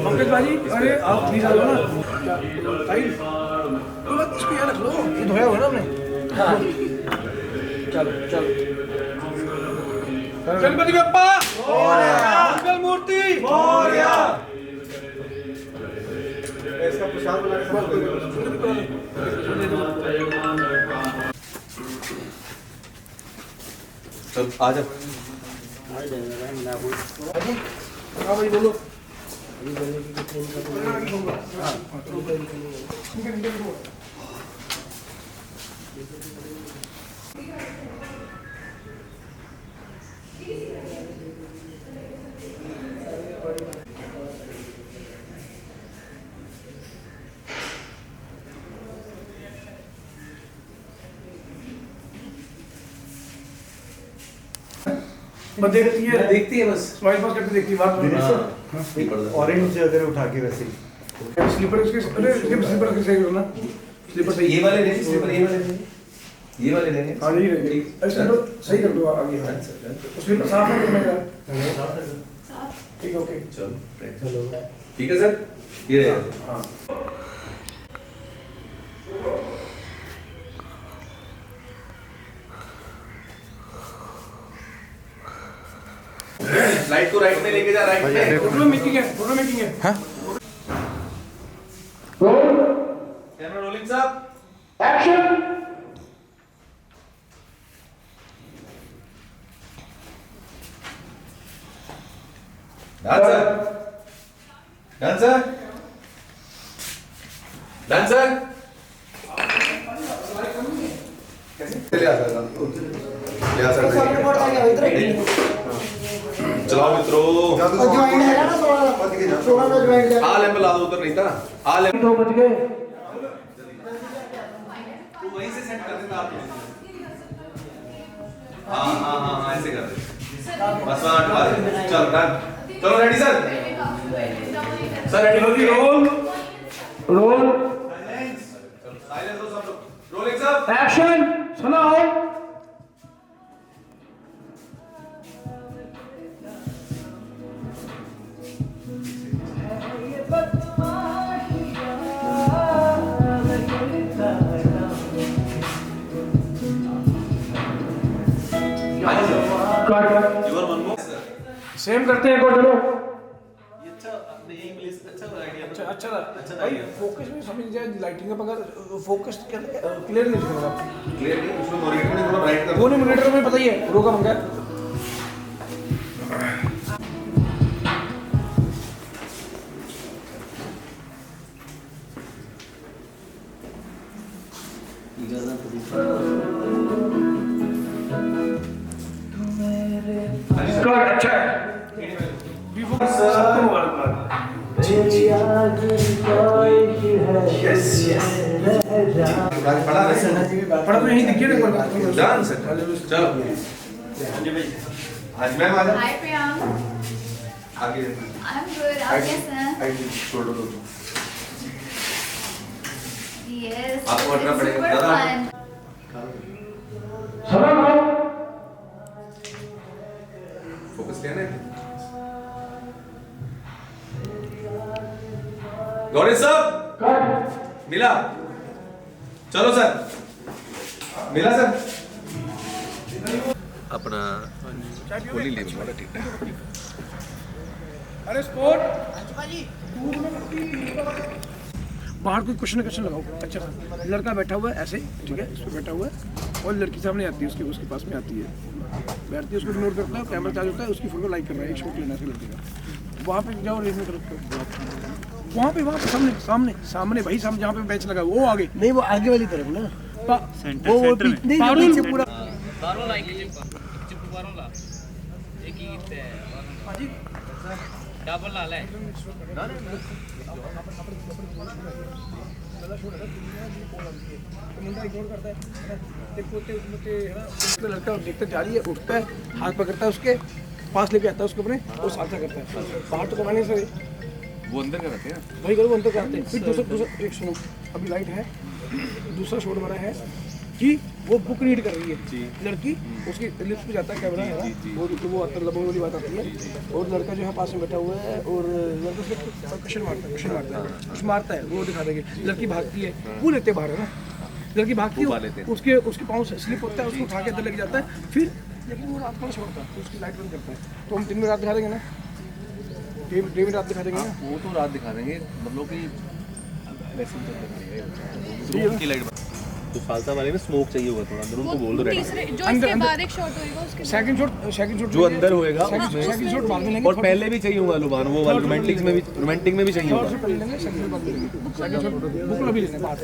A: पंकज भाजी अरे आप प्लीज आ जाओ ना भाई, इसको यार रख लो, ये धोया हुआ ना हमने। हाँ चलो चलो गणपति बप्पा मंगल मूर्ति मोरया। इसका प्रसाद बना के
M: चल आ जा।
A: हाँ भाई बोलो। बस देखती है बस, स्माइल पास करके देखती है बात।
G: ऑरेंज अगर उठा के वैसे ही
A: स्लीपर इसके स्लीपर कैसे करना स्लीपर सही
M: ये वाले लेंगे स्लीपर ये वाले लेंगे ये वाले लेंगे
A: हाँ यही रहेंगे स्लीपर सही कर दो आगे हाँ स्लीपर साफ है मेरा ठीक है ओके
M: चलो ठीक है सर ये रहेगा
A: हाँ
M: लाइट को राइट में लेके जा राइट में
A: फोटो मेकिंग है हाँ
M: कैमरा रोलिंग साहब
A: एक्शन
M: डांसर डांसर डांसर कैसे ले आ चलाओ मित्रों आ लैंप ला दो उधर नहीं था आ लैंप
A: 2 बज गए
M: तू वहीं से सेट कर देता आप हाँ ऐसे कर दे बस चल डन चलो ready sir ready
A: roll
M: silence हो सब लोग रोलिंग सब
A: एक्शन सुनाओ सेम करते हैं चलो
M: ये अच्छा नहीं इंग्लिश अच्छा आइडिया
A: अच्छा भाई फोकस में समझ जाए लाइटिंग का अगर फोकस क्लियर नहीं दिख रहा
M: क्लियर नहीं उसमें मॉनिटर में थोड़ा ब्राइट कर
A: वो नहीं मॉनिटर में पता ही है रोका मंगा अच्छा है सबको मुबारकबाद पढ़ा तो यहीं दिखिए ना
M: डन सर चलो आज मैम आ
L: हाय प्रियांक
M: आगे
L: आई एम गुड आप कैसे हैं
M: आगे छोड़ दो
L: यस
M: आपको हटना पड़ेगा दादा फोकस करना है गौरी साहब मिला चलो सर मिला सर अपना गोली ले वाला ठीक है
A: अरे स्पोर्ट बाहर कोई क्वेश्चन लगाओ अच्छा सा लड़का बैठा हुआ है ऐसे ठीक है इस पर बैठा हुआ है और लड़की सामने आती है उसके पास में आती है बैठती है उसको इग्नोर करता है कैमरा चार्ज होता है उसकी फोटो लाइक कर रहा है एक शॉट लेना है लड़के का वहाँ पे जाओ रेस में करो वहाँ पे सामने सामने भाई सामने जहाँ पे बैच लगा वो आगे नहीं वो आगे वाली तरफ ना वो पीछे पूरा
E: डबल लाल है
A: लड़का देखते जा रही है उठता है हाथ पकड़ता है उसके पास लेके आता है उसको अपने और सालसा करता है बाहर तो कमाने से
M: वो अंदर का रखे हैं
A: भाई करो वो अंदर कराते हैं फिर दूसरा एक सुनो अभी लाइट है दूसरा शॉट हमारा है कि वो बुक रीड कर रही है लड़की उसकी लिप्स पे जाता है कैमरा है ना वो अंदर दबाव वाली बात आती है और लड़का जो है पास में बैठा हुआ है और लड़का उसको क्वेश्चन मारता है कुछ मारता है वो दिखा देंगे लड़की भागती है वो लेते बाहर है ना लड़की भागती है उसके पाँव से स्लिप होता है उसको उठा के अंदर लेके जाता है फिर लेकिन वो रात को छोड़ता है तो उसकी लाइट बंद करता है तो हम दिन में रात दिखा देंगे ना डे में रात दिखा देंगे ना
M: वो तो रात दिखा देंगे मतलब कि वैसे की लाइट तो फालसा वाले में स्मोक चाहिए होगा थोड़ा अंदर उनको बोल दो
L: तीसरे जो इसके बाद एक शॉट होएगा उसके
A: सेकंड शॉट
M: जो अंदर होएगा
A: सेकंड शॉट बाद में लेंगे
M: और पहले भी चाहिए होगा लुभान वो वाला रोमांटिक में भी चाहिए होगा
A: पहले लेंगे सेकंड शॉट बाद में लेंगे सेकंड शॉट बुक अभी लेने बाहर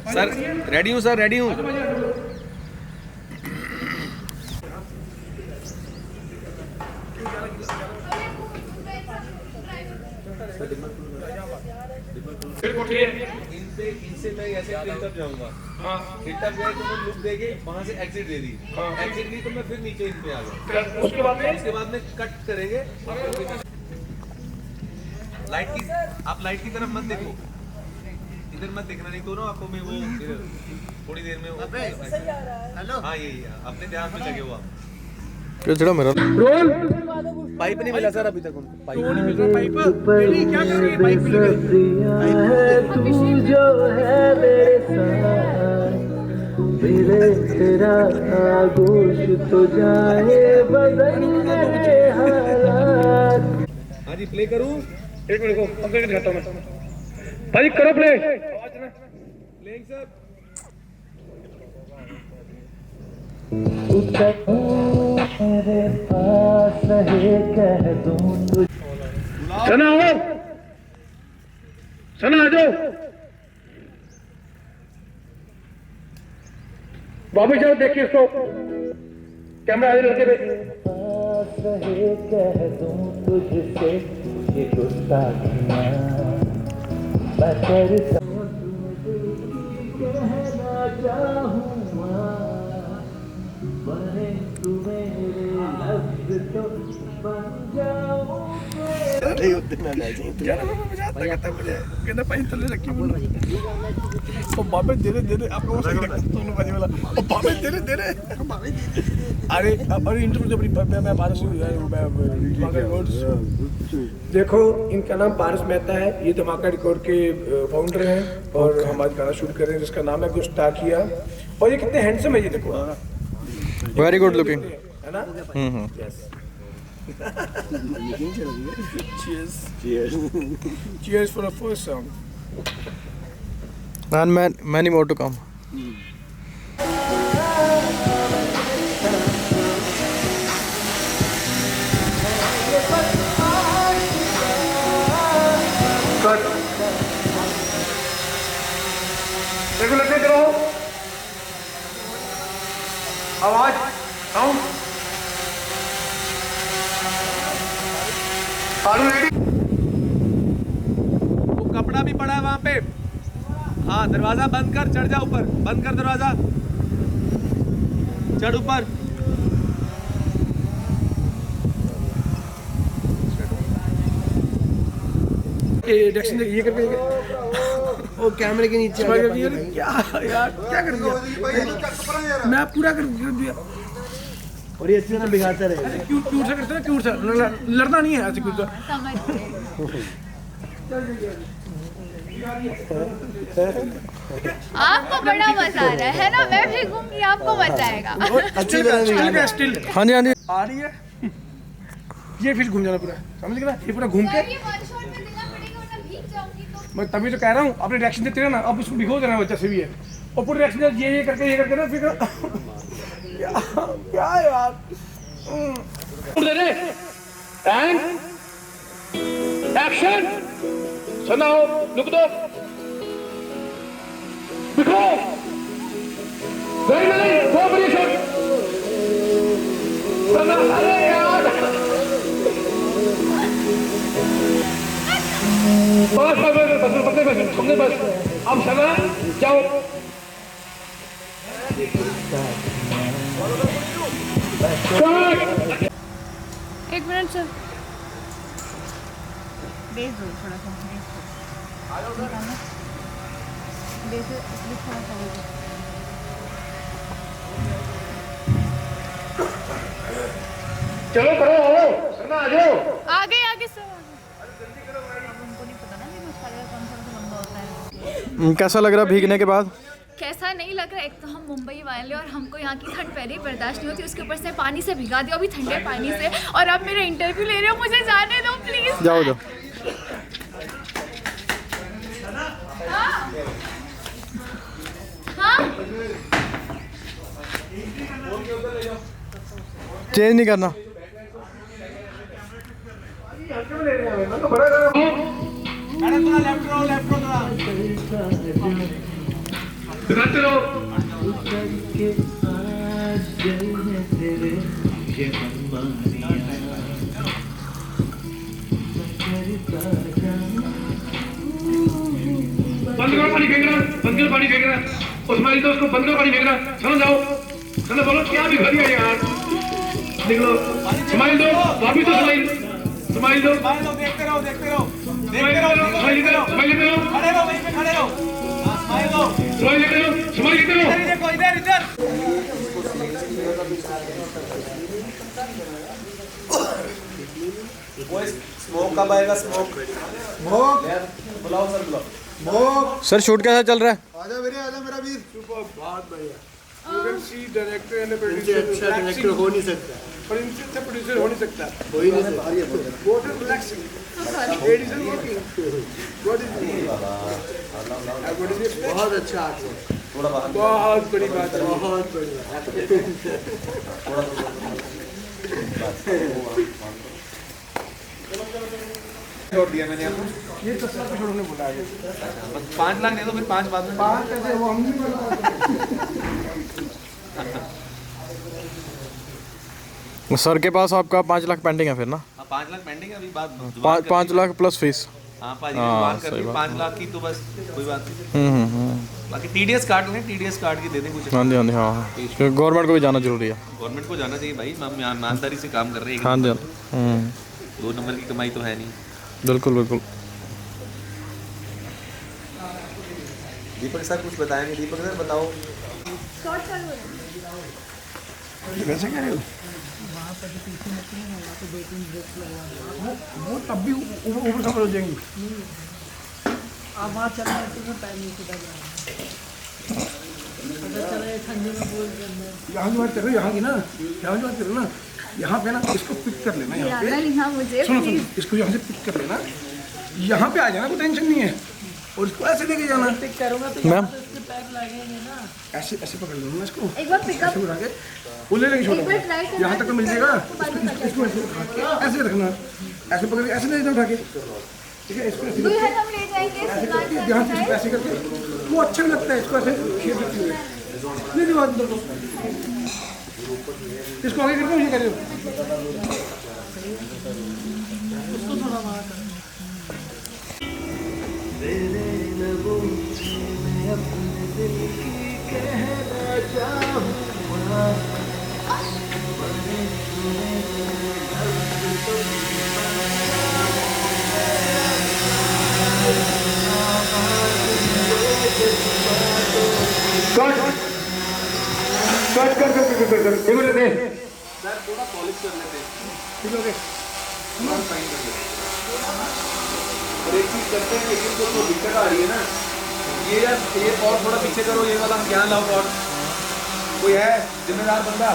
M: सर रेडी हूँ सर रेडी हूँ इनसे मैं ऐसे हिलटअप जाऊंगा। हाँ हिलटअप गए तो मैं लुक देके वहां से एग्जिट दे दी। एग्जिट दी तो मैं फिर नीचे इन पे आ गया। उसके बाद में कट करेंगे। लाइट की आप लाइट की तरफ मत देखो, इधर मत देखना, नहीं तो ना आपको मैं वो थोड़ी देर में हेलो हाँ यही अपने ध्यान पे लगे हो आप।
I: चढ़ा मेरा रोल।
M: पाइप नहीं मिला सर अभी तक उनको। पाइप
A: नहीं मिल रहा। पाइप मेरी क्या कर रही है? पाइप मिल गई।
K: तू जो है मेरे साथ मिले तेरा आगोश तो जाए बदन मेरे हालात।
M: हाँ जी प्ले करूँ?
A: एक मिनट को पंकज के दिखाता हूँ मैं। भाई करो प्ले।
M: Playing sir.
K: मेरे पास रहे कह दूं तुझे।
A: सना आओ, सना आ जाओ, वापस जाओ, देखिए इसको, कैमरा आगे लड़के पे।
K: पास रहे कह दूं तुझसे ये गुस्ताखियां मैं करता हूं, कहना चाहूँगा बने तू मेरे लफ्ज़ तो बन जाओगे।
A: अरे उतना ना जी यार मैं मजाक करता मुझे कहना पाई तले रखी बोल ओ बाबे धीरे धीरे आप लोगों से दोनों बाजी वाला ओ बाबे धीरे धीरे अरे इंटरव्यू जब मैं पारस देखो, इनका नाम पारस मेहता है, ये धमाका रिकॉर्ड के फाउंडर हैं और हम आज गाना शूट कर रहे हैं जिसका नाम है गुस्ताखिया। और ये कितने हैंडसम है, ये देखो,
I: वेरी गुड लुकिंग
A: है ना। Yes cheers cheers cheers for the first song
I: and many more to come.
A: Cut. Regular से करो, आवाज साउंड।
M: वो कपड़ा भी पड़ा है वहां पे। हाँ दरवाजा बंद कर, चढ़ जा ऊपर, बंद कर दरवाजा, चढ़ ऊपर।
A: डायरेक्शन ये करके वो कैमरे के नीचे क्या यार क्या कर दिया मैं पूरा कर दिया।
G: और ये अच्छे से बिगाड़ता रहेगा।
A: क्यूट क्यूट सा करते ना, क्यूट सा लड़ना नहीं है ऐसे क्यूट सा।
L: आपको बड़ा मजा आ रहा है ना, मैं भी घूमूंगी, आपको मजा आएगा।
A: अच्छी तरह स्टिल
I: हाँ जी हाँ जी
A: आ रही है। ये फिर घूम जाना पूरा, समझ गए ना, ये पूरा घूम के मैं तभी तो कह रहा हूँ अपने रिएक्शन देते रहना, अब उसको भिगो देना बच्चा से भी है और पूरे रिएक्शन ये करके ना फिर क्या यार एंड एक्शन। सुनाओ लुक दो बिठो नहीं वो बड़ी शॉट सुना। अरे यार बस अब सना जाओ।
L: एक मिनट सर, बेस दो थोड़ा सा, बेस थोड़ा सा।
A: चलो करो, आओ सना आ जाओ।
L: आगे आगे सर, उनको नहीं पता ना कि मसाले का कौन सा लंबा होता है।
I: कैसा लग रहा भीगने के बाद?
L: कैसा नहीं लग रहा, एक तो हम मुंबई वाले और हमको यहाँ की ठंड पहले ही बर्दाश्त नहीं होती, उसके ऊपर से पानी से भिगा दिया, अभी ठंडे पानी से, और आप मेरा इंटरव्यू ले रहे हो, मुझे जाने दो प्लीज।
I: जाओ जाओ।
L: हाँ
I: चेंज नहीं करना।
A: दिखाते रहो।
K: तेरे
I: पानी फेंक रहा, बंद कर पानी फेंक रहा, उस्माइल तो उसको बंद कर पानी फेंक रहा, चलो जाओ, चलो बोलो क्या भी भरी है यार, निकलो, स्माइल दो, वापिस तो स्माइल दो,
M: देखते रहो देखते रहो
I: स्माइल लेते रहो,
M: खड़े रहो वहीं पे खड़े रहो, स्माइल दो,
I: स्माइल लेते रहो, स्माइल लेते रहो।
M: इधर देखो इधर इधर। स्मोक कब आएगा? स्मोक बुलाओ सर, बुलाओ।
N: सर शूट कैसा चल रहा है?
G: आजा मेरा वीर।
A: बहुत बढ़िया। You can see director and a producer.
G: अच्छा डायरेक्टर हो नहीं सकता,
A: पर इनसे अच्छा प्रोड्यूसर हो नहीं सकता।
G: हो ही नहीं सकता।
A: Both are relaxing. Ladies are working. What is it? What is it?
G: बहुत अच्छा आर्ट।
A: बहुत बड़ी बात है।
G: बहुत
M: छोड़ दिया मैंने आपको।
A: ये 10 लाख पे छोड़ने बोला है।
M: बस 5 लाख दे दो, फिर 5 बाद में।
A: 5 कैसे वो हम नहीं
N: सर के पास आपका 5 लाख पेंडिंग है फिर ना?
M: 5 लाख पेंडिंग है अभी, बात
N: 5 लाख प्लस फीस।
M: हाँ पाजी जुबान कर दी 5 लाख की, तो बस कोई बात नहीं। बाकी टीडीएस काट लें, टीडीएस काट के दे दें कुछ।
N: हाँ जी हाँ जी हाँ, गवर्नमेंट को भी जाना जरूरी है।
M: गवर्नमेंट को जाना चाहिए भाई, हम ईमानदारी से काम कर रहे हैं।
N: हाँ जी
M: 2 नंबर की कमाई तो है नहीं।
N: बिल्कुल बिल्कुल।
M: दीपक सर कुछ बताएंगे? दीपक सर बताओ।
A: वैसे कह रहे हो? वो तब भी ऊपर खबर हो जाएंगी।
K: आप वहाँ चल रहे थे टाइम नहीं सीधा पता चला ठंडी में बोल के
A: यहाँ की बात कर रहे हो, यहाँ की ना, यहाँ की बात कर रहे हो ना, यहाँ पे ना इसको पिक कर लेना, यहाँ पे सुनो इसको यहाँ से पिक कर लेना, यहाँ पे आ जाना, कोई टेंशन नहीं है, और इसको ऐसे लेके जाना।
K: पिक करूँगा तो
N: मैम
K: उसके पैर लगेंगे ना,
A: ऐसे ऐसे पकड़ लेना इसको,
L: एक बार पिकअप
A: ऐसे उठा के वो ले लेंगे, छोड़ो यहाँ तक तो मिल जाएगा। इसको ऐसे उठा के ऐसे रखना, ऐसे पकड़ के ऐसे ले जाना उठा के, ठीक है। इसको ऐसे
L: हम ले जाएंगे
A: ध्यान से ऐसे करके, वो अच्छा भी लगता है, इसको ऐसे शेप रखते हुए ले लो अंदर को, इसको आगे करके मुझे करिए।
M: सर थोड़ा पॉलिश कर लेते हैं,
A: ठीक है,
M: फाइन कर लेते हैं। और एक चीज़ करते हैं, लेकिन तो दिक्कत आ रही है ना, ये यार ये पॉट थोड़ा पीछे करो, ये वाला हम यहाँ लाओ पॉट, कोई है जिम्मेदार बंदा?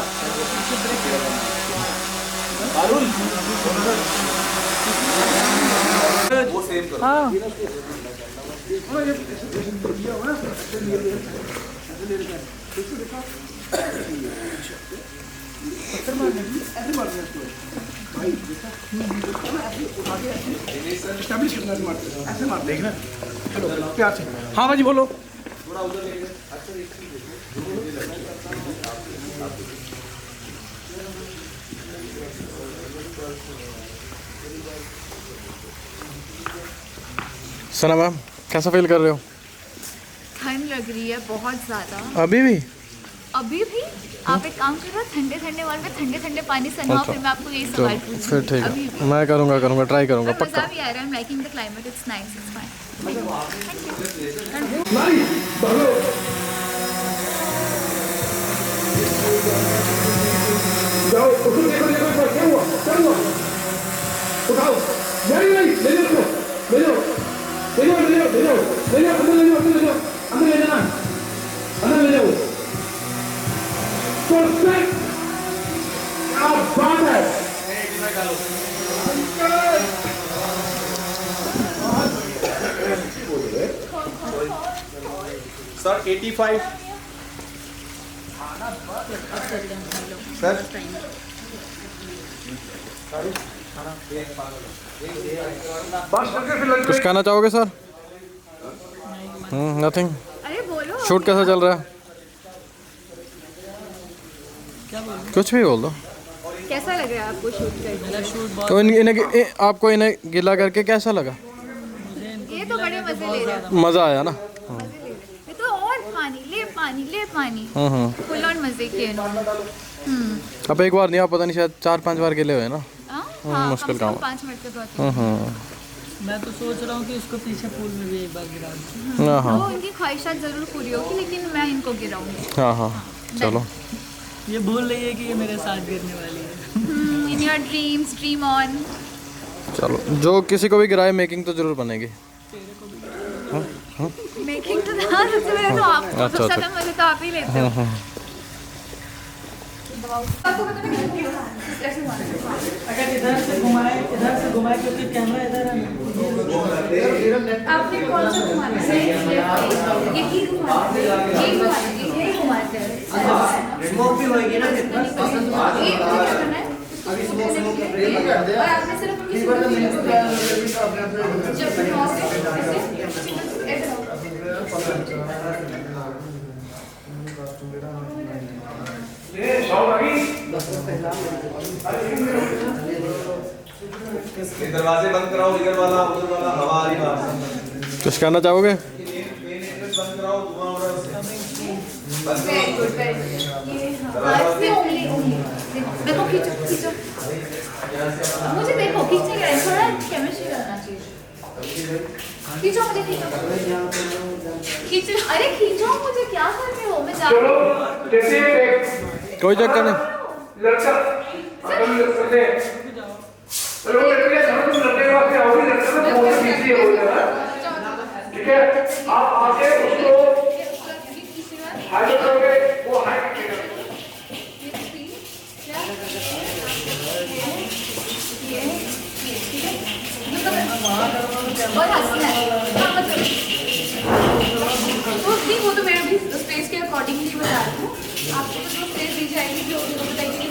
M: वो सेव करो।
K: हाँ
A: एस्टैब्लिश करना से मारते हैं, ऐसे मारते हैं ना, चलो प्यार से। हाँ भाजी बोलो।
M: थोड़ा उधर लेके अच्छा एक चीज़
N: सना मैम कैसा फील कर रहे हो?
L: ठंड लग रही है बहुत ज़्यादा।
N: अभी भी?
L: अभी भी आप एक काम करो, ठंडे ठंडे वाले में ठंडे ठंडे पानी से नहाओ, फिर मैं आपको यही सवाल पूछूंगी।
N: फिर ठीक है, मैं करूँगा ट्राई करूँगा पक्का।
L: मज़ा भी आ रहा है, I am liking the climate, it's nice, it's fine.
I: जाओ उसको देखो क्या हुआ उठाओ, नहीं ले लो अंदर ले जाना, अंदर ले जाओ। परफेक्ट, क्या बात है।
M: सर 85 सर
N: कुछ कहना चाहोगे सर? नथिंग।
L: अरे बोलो,
N: शूट कैसा चल रहा है? कुछ भी बोल दो।
L: कैसा लग रहा है आपको शूट करके?
N: तो आपको इन्हें गिला करके कैसा लगा?
L: ये तो बड़े मजे ले रहे हैं।
N: मज़ा आया ना?
L: ले पानी फुल ऑन मजे किए इन्होंने।
N: अब एक बार नहीं, आप पता नहीं शायद 4-5 बार के लिए हुए ना।
L: हाँ,
N: मुश्किल काम
L: 5 मिनट के बाद।
K: मैं तो सोच रहा हूँ कि उसको पीछे पूल में भी एक बार गिरा दूँ।
L: वो उनकी ख्वाहिशात जरूर पूरी होगी, लेकिन मैं इनको गिराऊंगी।
N: हाँ चलो।
K: ये भूल रही है कि ये मेरे साथ गिरने वाली है।
L: In your dreams dream on.
N: चलो, जो किसी को भी गिराए मेकिंग तो जरूर बनेगी।
L: मेकिंग तो हाँ, सबसे पहले तो आप,
N: अच्छा,
L: सबसे ज्यादा मजे तो आप ही लेते हो।
K: अगर इधर से घुमाए क्योंकि कैमरा इधर है।
L: आपने कौन सा घुमाना है? यही घुमाते हैं, यही घुमाते हैं।
K: स्मोक भी होएगी ना कितना?
L: ये क्या करना है? अभी स्मोक कर दे। और आपने सिर्फ उनकी जब
M: दरवाजे बंद कराओ, इधर वाला उधर वाला, हवा आ रही बाहर।
N: कुछ कहना चाहोगे?
M: बंद कराओ, धुआं हो रहा है।
L: वेरी गुड ये हाँ, उंगली देखो, खींचो मुझे, देखो खींचने का थोड़ा केमिस्ट्री करना चाहिए। खींचो मुझे, खींचो, अरे खींचो मुझे, क्या कर रहे हो? मैं जा रही हूँ।
N: कोई चक्कर नहीं।
I: लड़का अपन करते हैं, चलो लड़के लड़के का फिर और लड़के में बहुत बिजी हो जाएगा। ठीक है, आप आके उसको हाइड करोगे, वो हाइड
L: और हंसना है। वो तो मैं भी स्पेस के अकॉर्डिंगली बता रही हूँ। आपको तो जो स्पेस दी जाएगी, जो बताइए